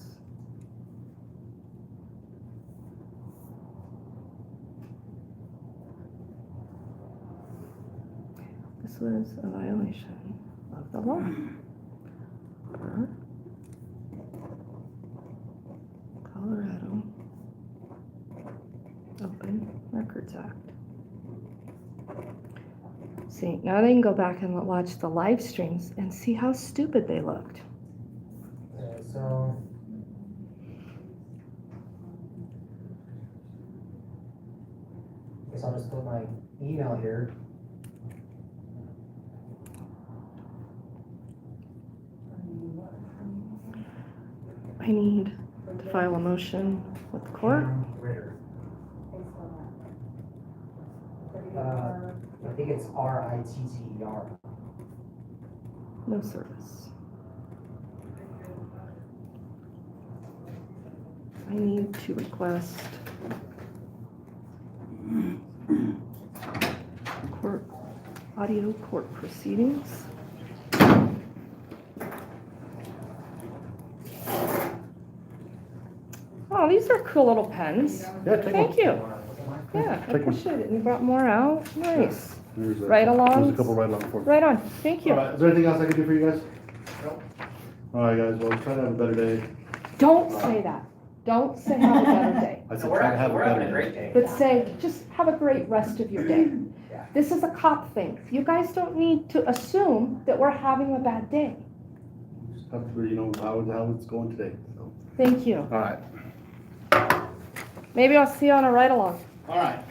This was a violation of the law. Per Colorado Open Records Act. See, now they can go back and watch the live streams and see how stupid they looked.
Okay, so. Guess I'll just put my email here.
I need to file a motion with the court.
Ritter. I think it's RITTER.
No service. I need to request court, audio court proceedings. Oh, these are cool little pens.
Yeah, take
Thank you. Yeah, I
Take one.
appreciate it. You brought more out. Nice.
There's a-
Right along.
There's a couple right along for you.
Right on. Thank you.
All right, is there anything else I can do for you guys? All right, guys, well, try to have a better day.
Don't say that. Don't say have a better day.
I said
We're
try to have a
we're having
better
a
day.
great day.
But say, just have a great rest of your day.
Yeah.
This is a cop thing. You guys don't need to assume that we're having a bad day.
Just have to, you know, how it's going today, so.
Thank you.
All right.
Maybe I'll see you on a ride-along.
All right.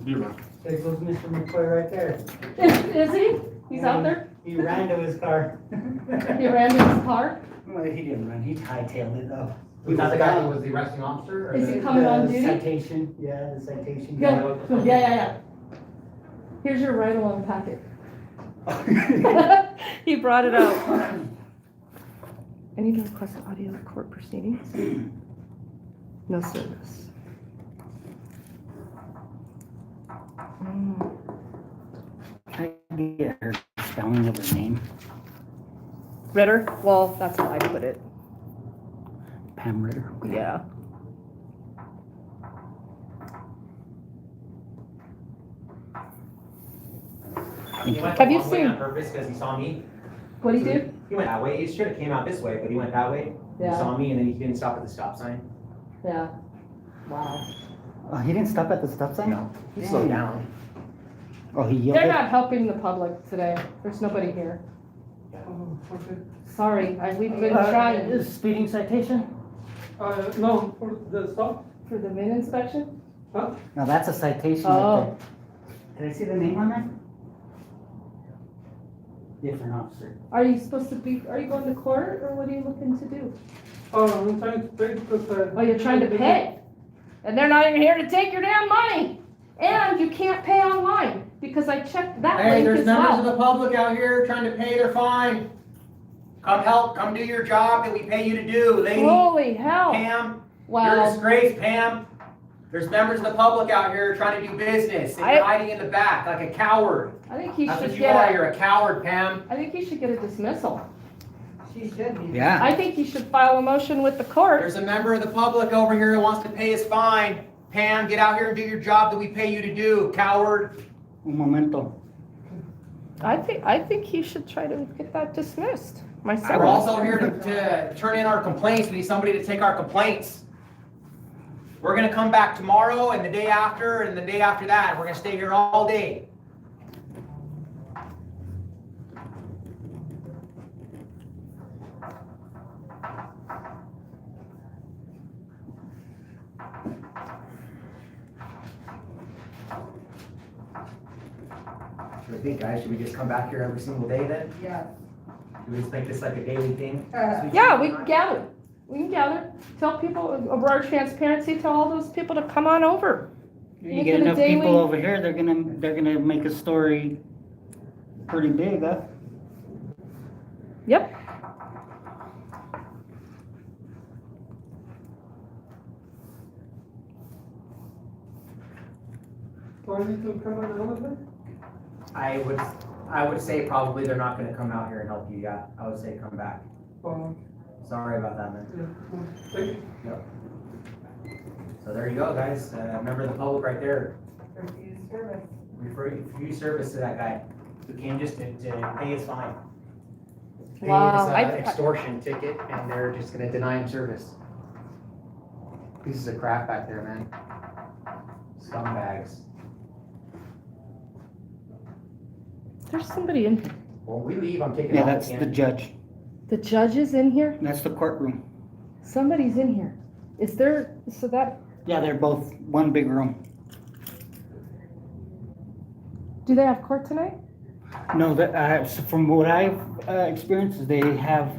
Be around.
There goes Mr. McCoy right there.
Is he? He's out there?
He ran to his car.
He ran to his car?
Well, he didn't run, he hightailed it though.
Was that the guy who was the arresting officer? Or
Is he
the-
coming on
The
duty?
Citation, yeah, the citation.
Yeah, yeah. Here's your ride-along packet. He brought it out. I need to request audio court proceedings. No service.
Can I get her spelling of her name?
Ritter? Well, that's how I put it.
Pam Ritter. Okay.
Yeah.
He went
Have
the
you
wrong way
seen-
on purpose because he saw me.
What'd he do?
He went that way. He should have came out this way, but he went that way. He
Yeah.
saw me and then he didn't stop at the stop sign.
Yeah. Wow.
He didn't stop at the stop sign?
No, he slowed down.
Oh, he yelled
They're
it?
not helping the public today. There's nobody here. Sorry, we've been trying.
Speeding citation?
No, for the stop.
For the VIN inspection?
No, that's a citation
Oh.
right there. Can I see the name on that? Different officer.
Are you supposed to be, are you going to court or what are you looking to do?
Oh, I'm trying to pay because.
Oh, you're trying to pay? And they're not even here to take your damn money. And you can't pay online because I checked that
Hey,
link
there's
as
members of
well.
the public out here trying to pay their fine. Come help, come do your job that we pay you to do, lady.
Holy hell.
Pam, you're a
Well,
disgrace, Pam. There's members of the public out here trying to do business and you're hiding in the back like a coward.
I think he
That's
should
what you are,
get
you're a coward, Pam.
I think he should get a dismissal.
She should be.
Yeah.
I think you should file a motion with the court.
There's a member of the public over here who wants to pay his fine. Pam, get out here and do your job that we pay you to do, coward.
Un momento.
I think he should try to get that dismissed.
We're
Myself.
also here to turn in our complaints. We need somebody to take our complaints. We're gonna come back tomorrow and the day after and the day after that. We're gonna stay here all day. What do you think, guys? Should we just come back here every single day then?
Yeah.
Should we just make this like a daily thing?
Yeah, we can gather. We can gather. Tell people of our transparency. Tell all those people to come on over.
You
Make
get
it a
enough people
daily-
over here, they're gonna make a story pretty big, huh?
Yep.
I would say probably they're not gonna come out here and help you, yeah. I would say come back. Sorry about that, man. Yep. So there you go, guys. Member of the public right there.
Refuse service.
Refuse service to that guy who came just to pay his fine. Pay
Wow,
his extortion ticket, and they're just gonna deny him service. Pieces of crap back there, man. Scumbags.
There's somebody in here.
When we leave, I'm taking
Yeah,
all
that's
the
the judge.
The judge is in here.
That's the courtroom.
Somebody's in here. Is there? So that.
Yeah, they're both one big room.
Do they have court tonight?
No, so from what I've experienced, is they have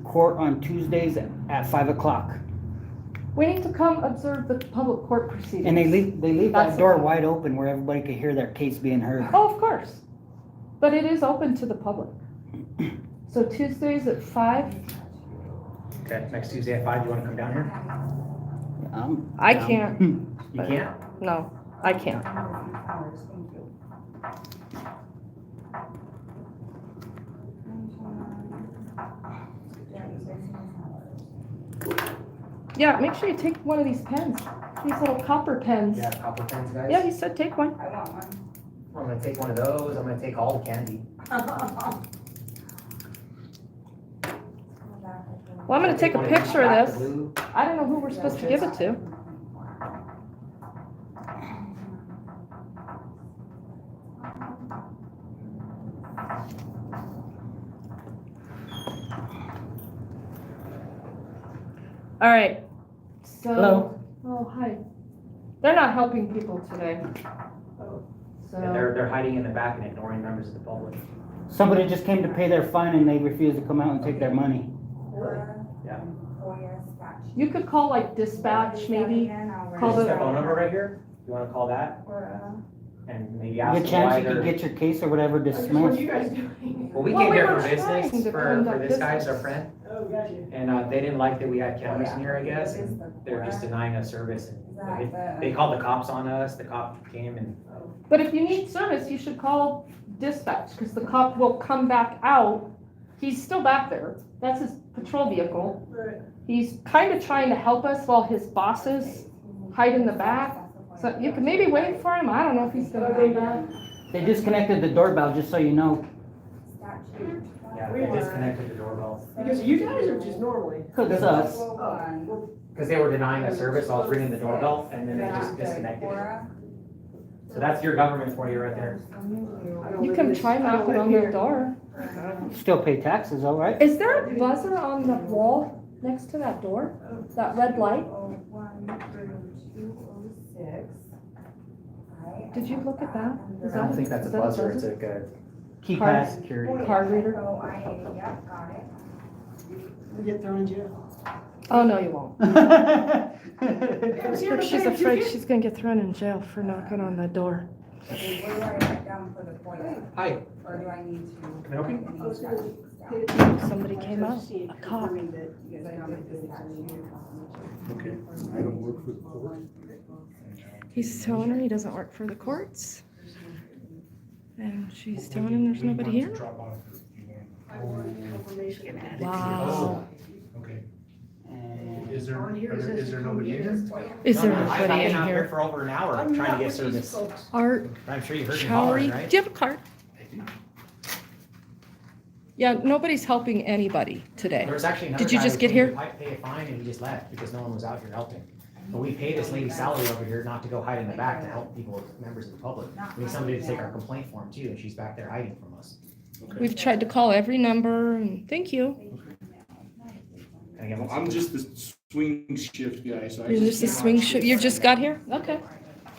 court on Tuesdays at 5 o'clock.
We need to come observe the public court proceedings.
And they leave
That's
that door
okay.
wide open where everybody can hear their case being heard.
Oh, of course. But it is open to the public. So Tuesdays at 5.
Okay, next Tuesday at 5, you wanna come down here?
I can't.
You can't?
No, I can't.
Thank you.
Yeah, make sure you take one of these pens. These little copper pens.
Yeah, copper pens, guys.
Yeah, he said take one.
I want one.
I'm gonna take one of those, I'm gonna take all the candy.
Well, I'm gonna take a
one of these
picture of
back,
this.
the blue.
I don't know who we're supposed to give it to. All right, so.
Hello.
Oh, hi. They're not helping people today.
And
So,
they're hiding in the back and ignoring members of the public.
Somebody just came to pay their fine and they refused to come out and take their money.
Yeah.
you could call like dispatch maybe. Call
Is this
the-
the phone number right here? You wanna call that? And maybe ask
Good
them
chance
why
you could
they're.
get your case or whatever dismissed.
Well, we
Well,
came
we
here
were
for
trying
business,
to
for
conduct
this guy's our
business.
friend,
Oh, gotcha.
and they didn't like that we had cameras in here, I guess, and they're just denying us service. And they called the cops on us, the cop came and,
But if you need service, you should call dispatch, because the cop will come back out. He's still back there. That's his patrol vehicle.
Right.
He's kind of trying to help us while his bosses hide in the back. So you can maybe wait for him. I don't know if he's gonna come back.
They disconnected the doorbell, just so you know.
yeah, they disconnected the doorbell.
Because you guys are just normally.
Cause it's us.
Because they were denying us service, so I was ringing the doorbell, and then they just disconnected it. So that's your government for you right there.
You can try knocking on their door.
Still pay taxes, all right?
Is there a buzzer on the wall next to that door? That red light? Did you look at that? Is
I don't
that-
think that's a
is that
buzzer, it's like a
Keypad security.
Card reader?
We get thrown in jail.
Oh, no, you won't.
was here to
She's
pay a
afraid
ticket.
she's gonna get thrown in jail for knocking on the door.
Okay, what do I write down for the FOIA?
Hi.
Or do I need to?
Can I help you?
write any statutes down?
Somebody came out, a cop.
Because I don't have the statute.
Okay, I don't work for the court.
He's telling her he doesn't work for the courts. And she's telling him there's nobody here.
information added.
Wow.
Okay.
And
Is there nobody in here?
Is there
I've
anybody
been
in
out here
here?
for over an hour
I'm
trying
not
to get
with these
service.
folks.
Art,
I'm sure you heard me
Showery,
hollering,
do
right?
you have a card? Yeah, nobody's helping anybody today.
There was actually another
Did you
guy
just
who
get
came
here?
to pay a fine and he just left because no one was out here helping. But we pay this lady salary over here not to go hide in the back to help people, members of the public. We need somebody to take our complaint form too, and she's back there hiding from us.
We've tried to call every number and thank you.
Can I get one?
I'm just the swing shift guy, so I
You're just a swing shift, you just got here? Okay.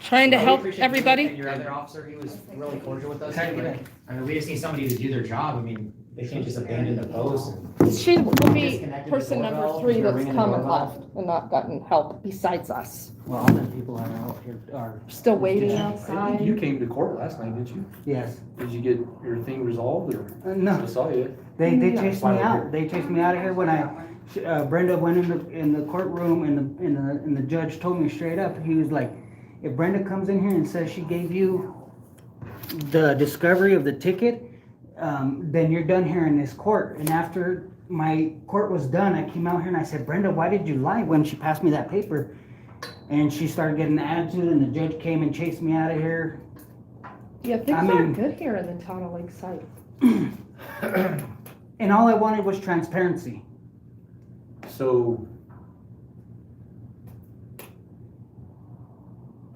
Trying to
Well, we
help
appreciate you
everybody?
and your other officer, he was really cordial with us. But, I mean, we just need somebody to do their job. I mean, they can't just abandon the post and.
She will be
Disconnected
person
the
number
doorbell,
3
you're
that's
ringing the
come and
doorbell.
left and not gotten help besides us.
well, all the people that are out here are,
Still waiting
You
outside.
came to court last night, didn't you?
yes.
Did you get your thing resolved or? I
No,
saw you.
they
No.
chased me out. They chased me out of here when Brenda went in the courtroom and the judge told me straight up, he was like, if Brenda comes in here and says she gave you the discovery of the ticket, then you're done here in this court. And after my court was done, I came out here and I said, Brenda, why did you lie when she passed me that paper? And she started getting an attitude and the judge came and chased me out of here.
Yeah, things aren't good here in the town of Lakeside.
And all I wanted was transparency.
So.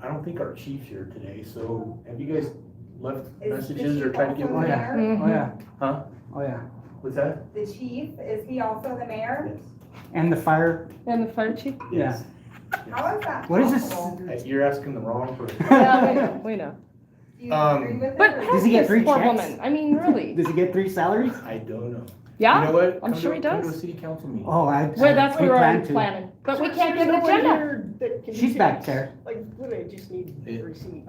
I don't think our chief's here today, so have you guys left
Is
messages
the
or
chief
tried to get
also
one?
the mayor?
Mhm.
Oh, yeah.
Huh?
Oh, yeah.
What's that?
The chief, is he also the mayor?
Yes.
And the fire,
And the fire chief?
yeah.
How is that
What is this?
possible?
You're asking the wrong person.
Yeah, we know.
Do you agree with it?
But
or-
Does he get
this
3
poor
checks?
woman, I mean, really.
Does he get 3 salaries?
I don't know.
Yeah?
You know what?
I'm
Come
sure
to-
he
Come to a
does.
city council meeting.
Oh,
Well, that's what
we
we're
plan
already
to.
planning. But we
So
can't
there's
get an
no one
agenda.
here that can
She's
do
back
this?
there.
Like, what, I just need
It-
a receipt.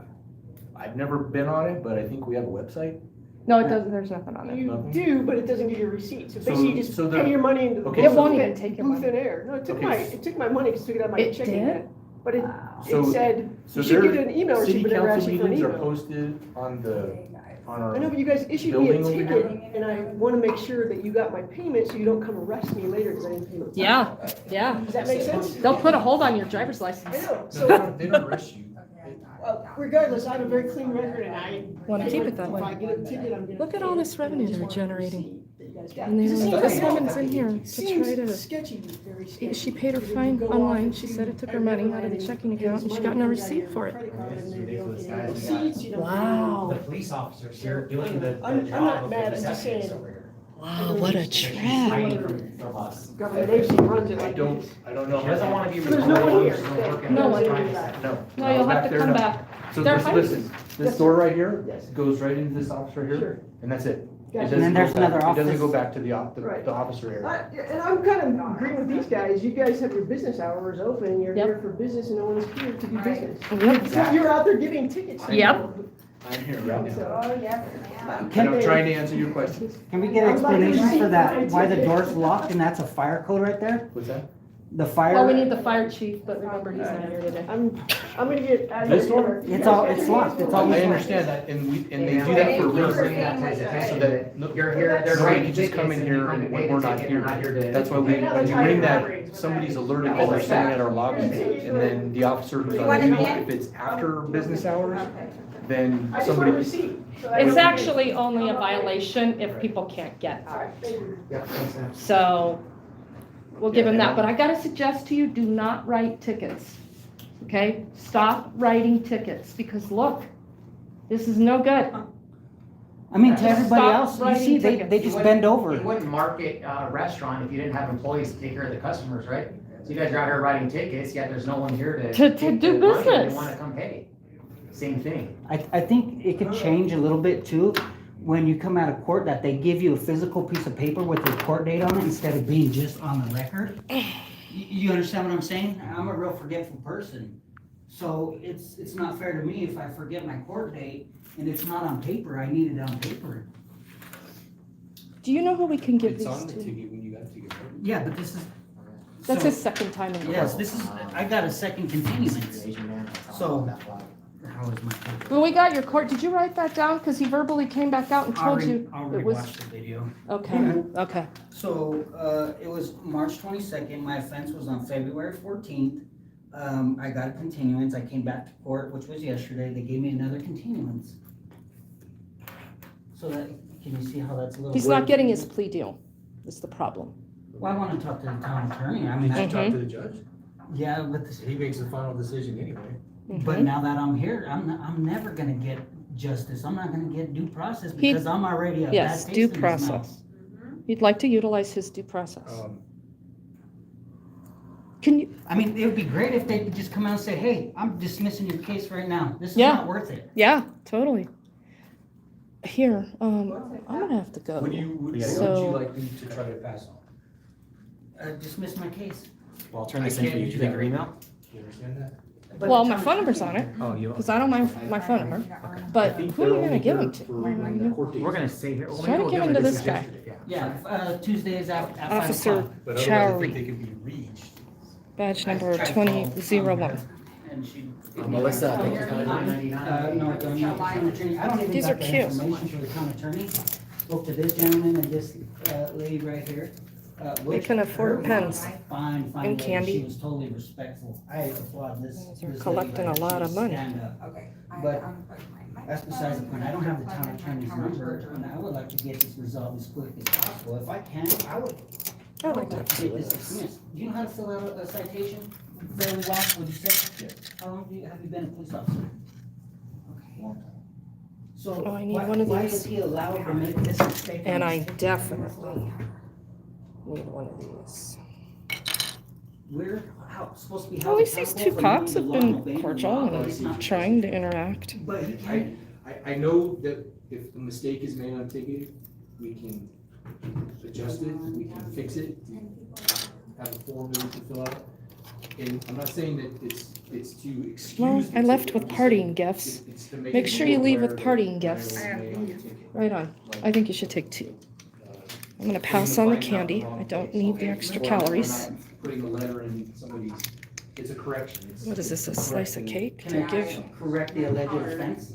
I've never been on it, but I think we have a website.
No, it doesn't, there's nothing on it.
You
Nothing?
do, but it doesn't give you a receipt, so
So-
basically you just
so the-
pay your money into the.
Okay,
It won't even
booth
take your
Booth
money.
and air, no, it took
Okay.
it took my money, because it took it out of my
It
checking.
did?
account. But it
So-
said,
So
you should
their
get an email receipt,
city
but never
council
asked you for an
meetings are
email.
posted on
I know,
our,
but you guys issued me a
building over
ticket, and I wanna make sure that you got my payment, so you don't come arrest me later, because I didn't pay my.
Yeah, yeah.
Does that make sense?
They'll put a hold on your driver's
I
license.
know,
no,
so,
they don't arrest you.
regardless, I have a very clean record, and I.
Wanna keep it that
If I
way.
get a ticket, I'm gonna.
Look at
pay
all
it,
this
and I
revenue
just
they're
want a
generating.
receipt that you guys got.
And
Because it seems
this
like-
woman's in here to try
Seems
to,
sketchy, very sketchy.
she paid her
Because
fine
you go off
online,
and
she
see
said it took her
every
money out of the
line
checking
and
account, and she got no receipt for it.
credit card, and then you don't
Ridiculous,
get any
guys. We got-
receipts, you don't get
Wow.
The police officers here doing the
I'm
job
not
of
mad,
the
I'm just
receptionist
saying.
over here.
Wow, what a
She's
trap.
hiding from us.
Government agency runs it
I
like
don't,
this.
I don't know.
She doesn't want to be
So there's
recorded.
no one here.
She's gonna work in
No
the
one.
private
here.
sector.
No.
No,
I was
you'll have
back
to
there,
come
no.
back.
So
They're
this,
hiding.
listen, this
Yes.
door right here
Yes.
goes right into this officer
Sure.
here, and that's it. It
Gotcha.
doesn't
then
go
there's
back-
another
It doesn't
office.
go back to the
Right.
the officer area.
And I'm kind of agreeing with these guys, you guys have your business hours open, you're
Yep.
here for business, and no one's here to do business.
Yep.
So you're out there giving tickets.
Yep.
I'm here right now.
Oh, yes.
And I'm trying to answer your questions.
Can we get explanations for that, why the door's locked and that's a fire code right there?
What's that?
The fire.
Well, we need the fire chief, but remember, he's not here today.
I'm gonna get out of
This
here.
door?
It's all- it's locked. It's always
I
locked.
understand that, and they
Yeah,
do that for a
we're
reason.
bringing that to his attention,
So
that
that
you're here, they're
nobody
writing
can just come in
tickets,
here
and
and
you
when we're not
pay the
here.
ticket, you're not here to.
That's why when you bring that, somebody's alerted while they're sitting at our lobby, and then the officer who's on duty, if it's after business hours, then
I just want a
somebody.
receipt. so I
It's
don't-
actually only a violation if people can't get
All right, thank you.
Yeah, makes sense.
So we'll give him that, but I gotta suggest to you, do not write tickets. Okay? Stop writing tickets, because look, this is no good.
I mean, to
Just
everybody
stop
else, you
writing
see, they
tickets.
just
You
bend
You
over.
wouldn't market a restaurant if you didn't have employees to take care of the customers, right? So you guys are out here writing tickets, yet there's no one here to.
To
take
do
the money and
business.
They wanna come pay. Same thing.
I think it could change a little bit too, when you come out of court, that they give you a physical piece of paper with your court date on it instead of being just on the record. You understand what I'm saying? I'm a real forgetful person. So it's not fair to me if I forget my court date and it's not on paper, I need it on paper.
Do you know who we can give
It's
these
on the
to?
ticket when you got a ticket. right?
Yeah, but this is.
That's
so-
his second time in court.
Yes, this is, I got a second continuance.
Asian man, that's all
So-
that flag.
How was my paper?
Well, we got your court. Did you write that down? Because he verbally came back out and told you
Already
it was.
watched the video.
Okay, okay.
So, it was March 22nd, my offense was on February 14th. I got a continuance, I came back to court, which was yesterday, they gave me another continuance. So that, can you see how that's a little?
He's not getting his plea deal, is the problem.
Well, I wanna talk to the town attorney, I mean,
Mhm.
Talk to the judge.
yeah, but
He makes the final decision anyway.
But now that I'm here, I'm never gonna get justice, I'm not gonna get due process
He-
because I'm already a bad
Yes,
taste
due
in his mouth.
process. You'd like to utilize his due process.
Um,
Can you,
I mean, it would be great if they could just come out and say, hey, I'm dismissing your case right now, this is
Yeah.
not worth it.
yeah, totally. Here, I'm gonna have to go.
What would you
So-
like me to try to pass on?
Dismiss my case.
Well, I'll turn this in for you. Do you think your email?
You understand that?
But
Well,
the
my
town
phone number's
attorney-
on it,
Oh, you.
because I don't mind my phone number. But who are you gonna give him to?
We're gonna say here.
Try to give him to this guy.
Yeah, Tuesdays at 5
Officer
o'clock.
But otherwise, I think
Chowry,
they could be reached.
badge number
I tried to
2001.
call and she-
Melissa, thank you for the
No, the town attorney, I don't even
These
got
are
the
cute.
information for the town attorney. Spoke to this gentleman and this lady right here.
They can afford pens
Fine
and
lady.
candy.
She was totally respectful. I applaud this.
They're
this
collecting
lady
a lot
right
of
here.
money.
Stand up.
Okay.
But that's besides the point. I don't have the town attorney's number, and I would like to get this resolved as quick as possible. If I can, I would
I like that.
get this dismissed. Do you know how to fill out a citation fairly well, would you say? How long have you been a police officer? Okay. Long time. So
Oh, I need
why,
one of
why
these.
is he allowed to make this mistake?
And I definitely need one of these.
We're supposed to be
Well,
held
at least these two
accountable for
cops
knowing
have
the law and
been
obeying the
cordial
law, but it's not-
and trying to interact.
But he can't.
I know that if a mistake is made on a ticket, we can adjust it, we can fix it, have a form that we can fill out. And I'm not saying that it's to excuse.
Well,
the
I left
ticket,
with
I'm just
partying
saying
gifts.
it's to
Make
it
sure
more
you leave
aware
with
that
partying
there
gifts.
was made on the ticket.
Right on. I think you should take 2. I'm gonna pass on the candy. I don't need the extra calories.
Putting a letter in somebody's, it's a correction. It's-
What is this, a slice of cake
Can
to
I
give?
correct the alleged offense?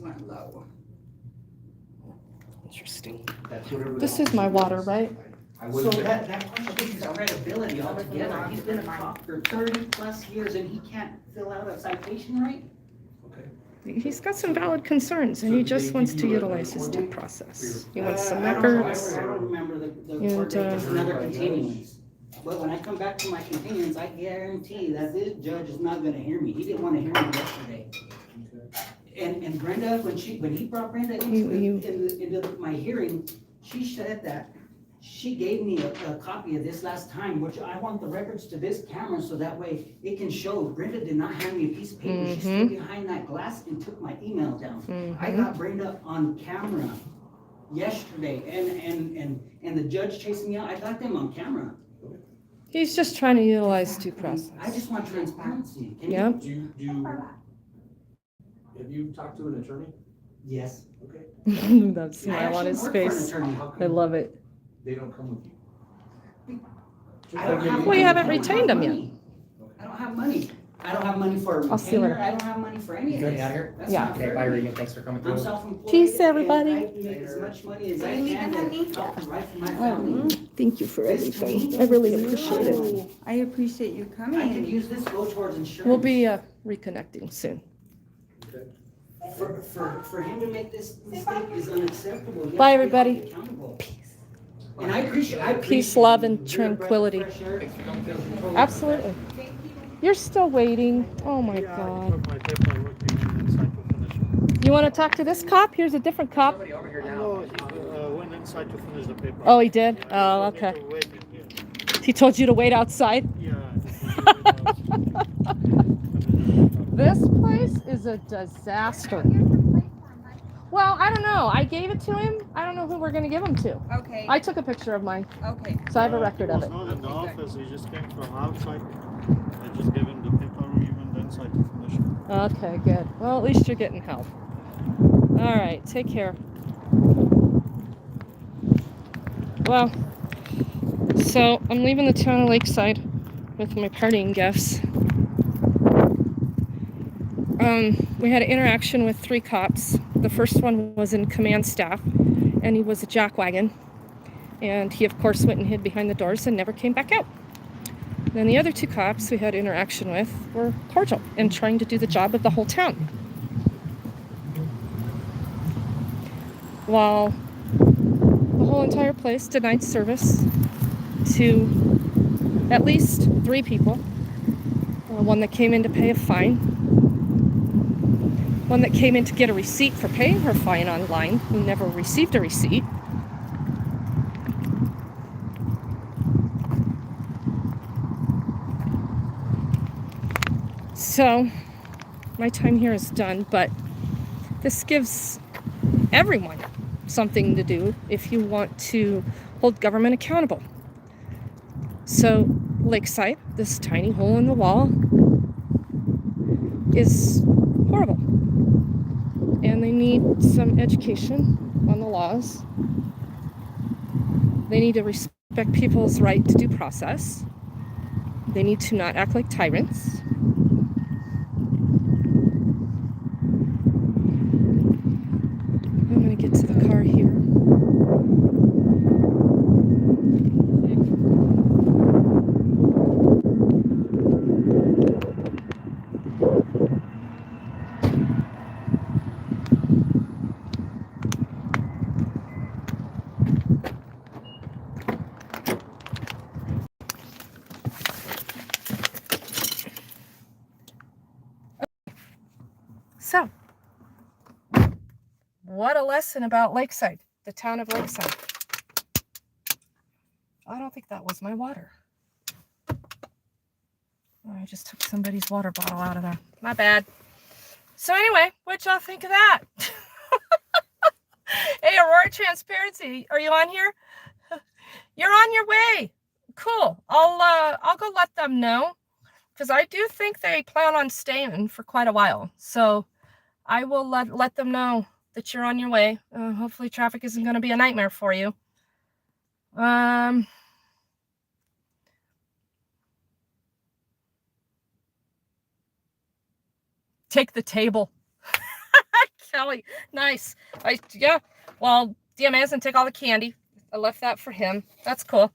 Interesting.
That's whatever the
This is my water, right?
I
So
wouldn't.
that questions his credibility altogether. He's been a cop for 30+ years and he can't fill out a citation right?
Okay.
He's got some valid concerns and he just wants to utilize his due process. He wants some
I don't-
records.
I don't remember the
And,
court date, it's another
uh,
continuance. But when I come back to my continuance, I guarantee that this judge is not gonna hear me. He didn't wanna hear me yesterday. And Brenda, when he brought Brenda into my hearing, she said that she gave me a copy of this last time, which I want the records to this camera so that way it can show. Brenda did not hand me a piece of paper. She stood behind that glass and took my email down. I got Brenda on camera yesterday and the judge chasing me out. I got them on camera.
He's just trying to utilize due process.
I just want transparency. Can you-
Yep.
Have you talked to an attorney?
Yes.
Okay.
That
I
smile on
actually
his
work for an
face.
attorney.
How come
I love it.
They don't come with you?
I don't have
Well, you
money.
haven't
I don't
retained
have
them yet.
money. I don't have money. I don't have money for a
I'll see you
retainer.
later.
I don't have money for any of
Good,
this.
out here?
That's
Yeah.
not
Okay,
fair.
bye, Regan. Thanks for coming
I'm
through.
self-employed.
Peace, everybody.
And I make as much money as I
Are you leaving,
can
honey?
to help provide for my
Oh,
family.
thank you for everything. I really appreciate it.
Oh, I appreciate you
I can
coming.
use this go towards insurance.
We'll be reconnecting soon.
For him to make this mistake is unacceptable. He
Bye,
has to be held
everybody.
accountable. And I appreciate.
Peace, love, and
you're a breath of
tranquility.
fresh air.
Absolutely. You're still waiting. Oh my God.
My paperwork inside to finish.
You want to talk to this cop? Here's a different cop.
No, he went inside to finish the paper.
Oh, he did? Oh, okay. He told you to wait outside?
Yeah.
This place is a disaster. Well, I don't know. I gave it to him. I don't know who we're going to give him to.
Okay,
I took a picture of mine,
okay.
so I have a record of
He
it.
was not in the office, he just came from outside. I just gave him the paper, we went inside to finish it.
Okay, good. Well, at least you're getting help. All right, take care. Well, so I'm leaving the town of Lakeside with my partying gifts. we had an interaction with 3 cops. The first one was in command staff, and he was a jackwagon. And he, of course, went and hid behind the doors and never came back out. Then the other 2 cops we had interaction with were cordial and trying to do the job of the whole town. While the whole entire place denied service to at least 3 people. One that came in to pay a fine. One that came in to get a receipt for paying her fine online, who never received a receipt. So, my time here is done, but this gives everyone something to do if you want to hold government accountable. So, Lakeside, this tiny hole in the wall, is horrible. And they need some education on the laws. They need to respect people's right to due process. They need to not act like tyrants. I'm going to get to the car here. So, what a lesson about Lakeside, the town of Lakeside. I don't think that was my water. I just took somebody's water bottle out of there. My bad. So anyway, what'd y'all think of that? Hey, Aurora Transparency, are you on here? You're on your way. Cool. I'll go let them know, because I do think they plan on staying for quite a while. So I will let them know that you're on your way. Hopefully traffic isn't going to be a nightmare for you. Take the table. Kelly, nice. Yeah, well, DMA doesn't take all the candy. I left that for him. That's cool.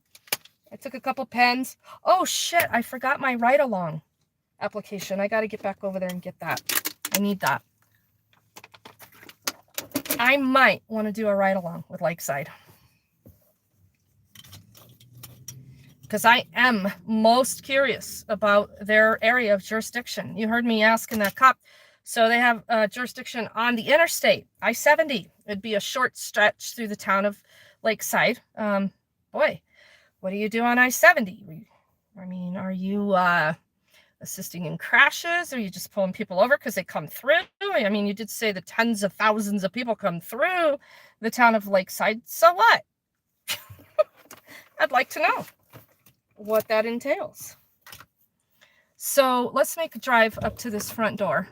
I took a couple pens. Oh, shit, I forgot my ride-along application. I got to get back over there and get that. I need that. I might want to do a ride-along with Lakeside, because I am most curious about their area of jurisdiction. You heard me asking that cop. So they have jurisdiction on the interstate, I-70. It'd be a short stretch through the town of Lakeside. Boy, what do you do on I-70? I mean, are you assisting in crashes? Are you just pulling people over because they come through? I mean, you did say that tens of thousands of people come through the town of Lakeside. So what? I'd like to know what that entails. So let's make a drive up to this front door,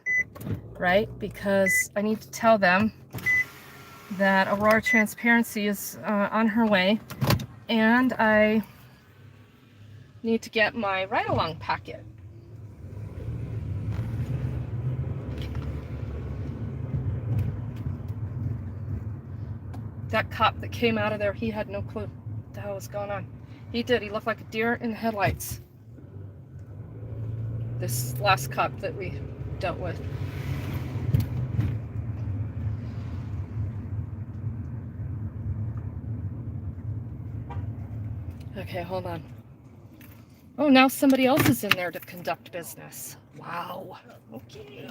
right? Because I need to tell them that Aurora Transparency is on her way, and I need to get my ride-along packet. That cop that came out of there, he had no clue what the hell was going on. He did. He looked like a deer in the headlights. This last cop that we dealt with. Okay, hold on. Oh, now somebody else is in there to conduct business. Wow. Okay.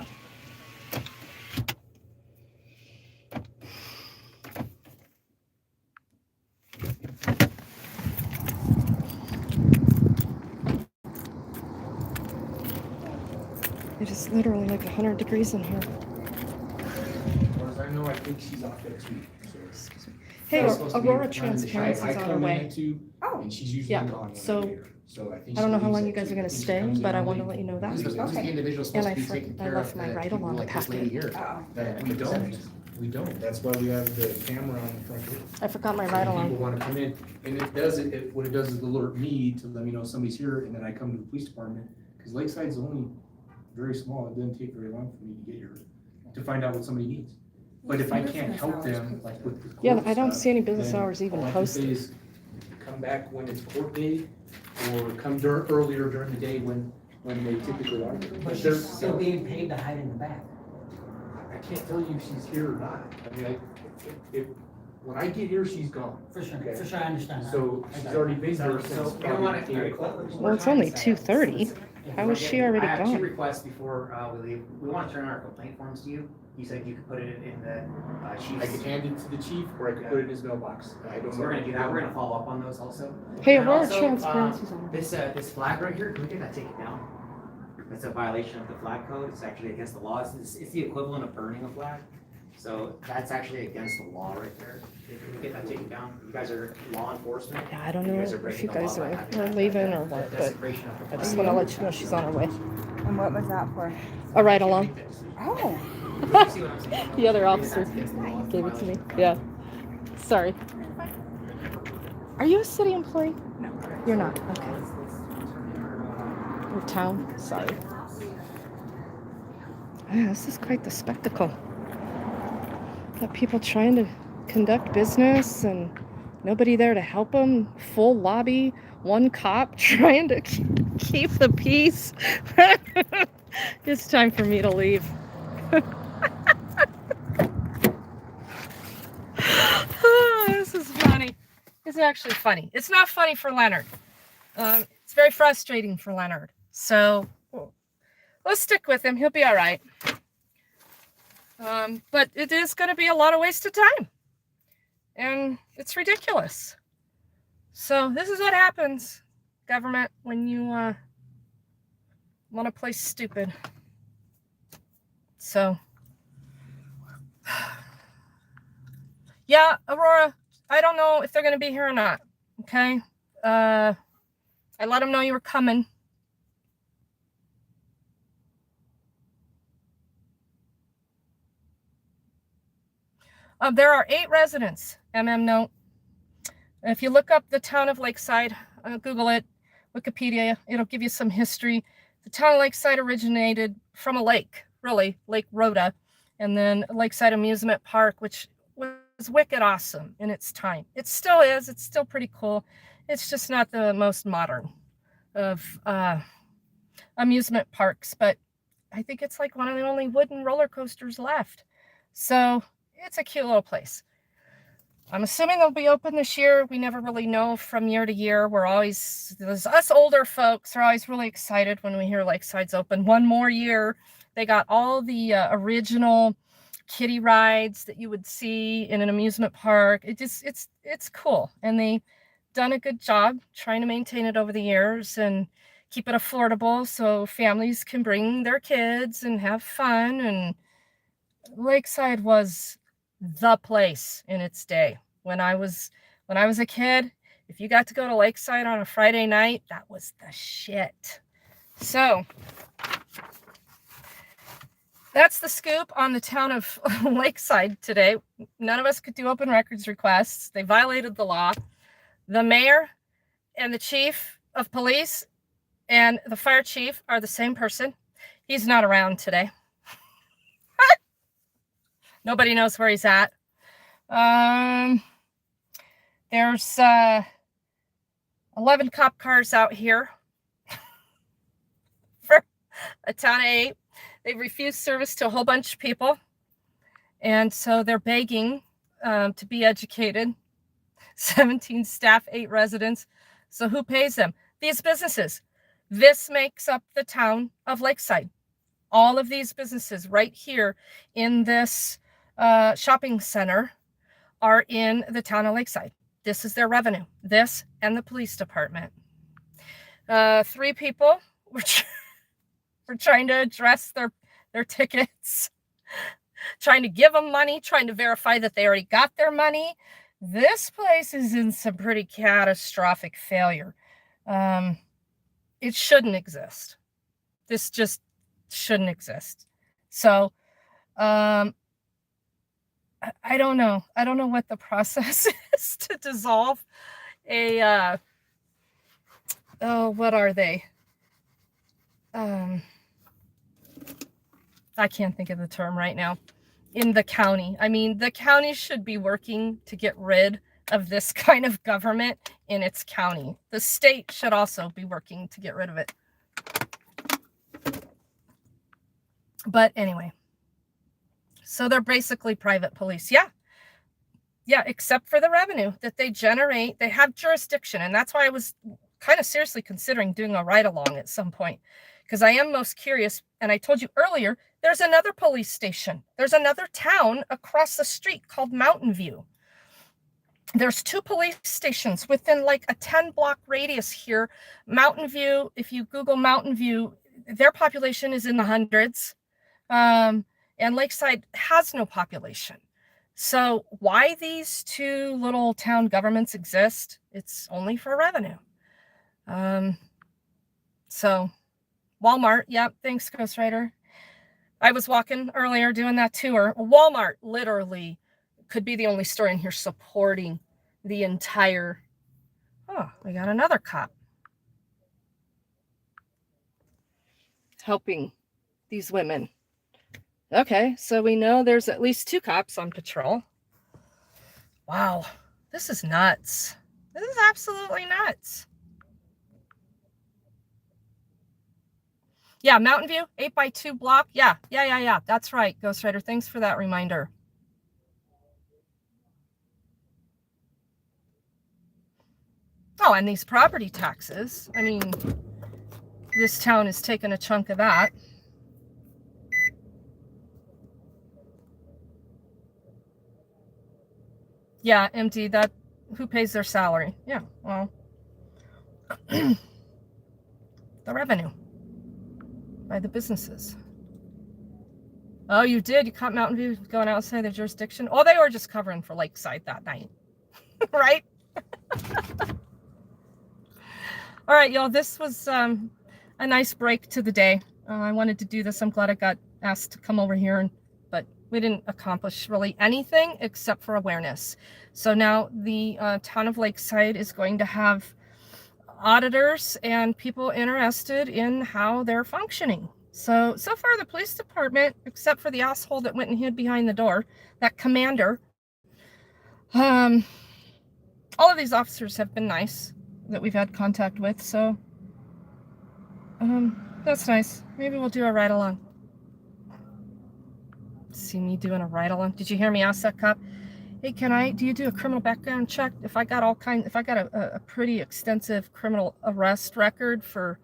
It is literally like 100 degrees in here.
As far as I know, I think she's off next week. So.
Hey,
That's supposed to be
Aurora
Monday.
Transparency's
I
on her
come
way.
in at 2, and she's usually
Yeah,
gone.
so
I think
I don't know
she
how long
leaves
you guys
at
are going
2.
to
She
stay,
comes in
but I
on
wanted to
late.
let you know that.
Who's the individual
And
supposed
I
to be taking
I
care
left
of
my
the
ride
people
along
like this lady
packet.
here? We don't. We don't. That's why we have the camera on the front door.
I forgot my
So
ride
when
along.
people want to come in, and what it does is alert me to let me know somebody's here, and then I come to the police department, because Lakeside's only very small. It didn't take very long for me to get here, to find out what somebody needs. But if I can't help them, like with the
Yeah,
court
I don't
stuff,
see any business
then
hours even
all I can say
posted.
is come back when it's court day, or come earlier during the day when they typically are.
But
they're
she's still being paid to hide in the back.
I can't tell you if she's here or not. I mean, if when I get here, she's gone.
For sure,
Okay.
for sure, I understand that.
So she's already been here since
So we don't want
probably
to.
8 o'clock.
Well, it's only 2:30. How is she already
I have two
gone?
requests before we leave. We want to turn our complaint forms to you. You said you could put it in the chief's.
I could hand it to the chief, or I could put it in his mailbox. I don't
So
know.
we're gonna do that. We're gonna follow up on those also.
Hey,
And
Aurora
also,
Transparency's on.
This flag right here, can we get that taken down? It's a violation of the flag code. It's actually against the law. It's the equivalent of burning a flag. So that's actually against the law right there. Can we get that taken down? You guys are law enforcement.
Yeah, I don't know
guys are
if
breaking
you
the law
guys
by
are
having
are
that
leaving or what, but
desecration of the
I just
flag.
want to let you know she's on her way.
And what was that for?
A ride along.
Oh.
You see what I'm saying?
The other officer gave it to me. Yeah. Sorry. Are you a city employee? No. You're not. Okay. Or town? Sorry. Yeah, this is quite the spectacle. Got people trying to conduct business and nobody there to help them. Full lobby, one cop trying to keep the peace. It's time for me to leave. Oh, this is funny. It's actually funny. It's not funny for Leonard. It's very frustrating for Leonard. So let's stick with him. He'll be all right. But it is going to be a lot of wasted time. And it's ridiculous. So this is what happens, government, when you want to play stupid. So, yeah, Aurora, I don't know if they're going to be here or not. Okay? I let them know you were coming. There are 8 residents, note. If you look up the town of Lakeside, Google it, Wikipedia, it'll give you some history. The town of Lakeside originated from a lake, really, Lake Rhoda, and then Lakeside Amusement Park, which was wicked awesome in its time. It still is. It's still pretty cool. It's just not the most modern of amusement parks, but I think it's like one of the only wooden roller coasters left. So it's a cute little place. I'm assuming they'll be open this year. We never really know from year to year. Us older folks are always really excited when we hear Lakeside's open. One more year. They got all the original kiddie rides that you would see in an amusement park. It's cool. And they've done a good job trying to maintain it over the years and keep it affordable so families can bring their kids and have fun. And Lakeside was the place in its day. When I was a kid, if you got to go to Lakeside on a Friday night, that was the shit. So that's the scoop on the town of Lakeside today. None of us could do open records requests. They violated the law. The mayor and the chief of police and the fire chief are the same person. He's not around today. Nobody knows where he's at. There's 11 cop cars out here for a town of 8. They've refused service to a whole bunch of people. And so they're begging to be educated. 17 staff, 8 residents. So who pays them? These businesses. This makes up the town of Lakeside. All of these businesses right here in this shopping center are in the town of Lakeside. This is their revenue. This and the police department. 3 people were trying to address their tickets, trying to give them money, trying to verify that they already got their money. This place is in some pretty catastrophic failure. It shouldn't exist. This just shouldn't exist. So, I don't know. I don't know what the process is to dissolve a, what are they? I can't think of the term right now, in the county. I mean, the county should be working to get rid of this kind of government in its county. The state should also be working to get rid of it. But anyway, so they're basically private police. Yeah. Yeah, except for the revenue that they generate. They have jurisdiction. And that's why I was kind of seriously considering doing a ride-along at some point, because I am most curious. And I told you earlier, there's another police station. There's another town across the street called Mountain View. There's 2 police stations within like a 10-block radius here. Mountain View, if you Google Mountain View, their population is in the hundreds. And Lakeside has no population. So why these 2 little town governments exist, it's only for revenue. So Walmart, yep, thanks, Ghost Rider. I was walking earlier doing that tour. Walmart literally could be the only store in here supporting the entire... Oh, we got another cop helping these women. Okay, so we know there's at least 2 cops on patrol. Wow, this is nuts. This is absolutely nuts. Yeah, Mountain View, 8x2 block. Yeah. That's right, Ghost Rider. Thanks for that reminder. Oh, and these property taxes. I mean, this town is taking a chunk of that. Yeah, empty. That, who pays their salary? Yeah, well, the revenue by the businesses. Oh, you did? You caught Mountain View going outside their jurisdiction? Oh, they were just covering for Lakeside that night, right? All right, y'all, this was a nice break to the day. I wanted to do this. I'm glad I got asked to come over here, but we didn't accomplish really anything except for awareness. So now the town of Lakeside is going to have auditors and people interested in how they're functioning. So far the police department, except for the asshole that went and hid behind the door, that commander, all of these officers have been nice that we've had contact with. So that's nice. Maybe we'll do a ride along. See me doing a ride along. Did you hear me ask that cop? Hey, do you do a criminal background check? If I got a pretty extensive criminal arrest record for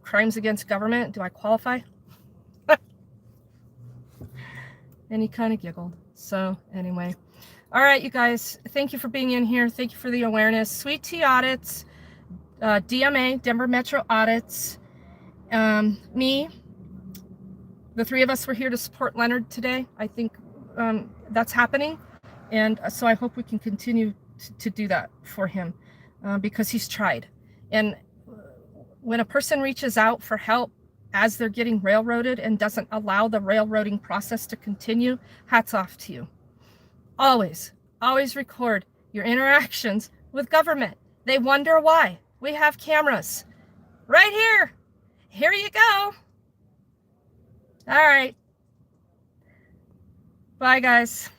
crimes against government, do I qualify? And he kind of giggled. So anyway, all right, you guys, thank you for being in here. Thank you for the awareness. Sweet Tea Audits, DMA, Denver Metro Audits, me, the 3 of us were here to support Leonard today. I think that's happening. And so I hope we can continue to do that for him because he's tried. And when a person reaches out for help as they're getting railroaded and doesn't allow the railroading process to continue, hats off to you. Always record your interactions with government. They wonder why. We have cameras right here. Here you go. All right. Bye, guys.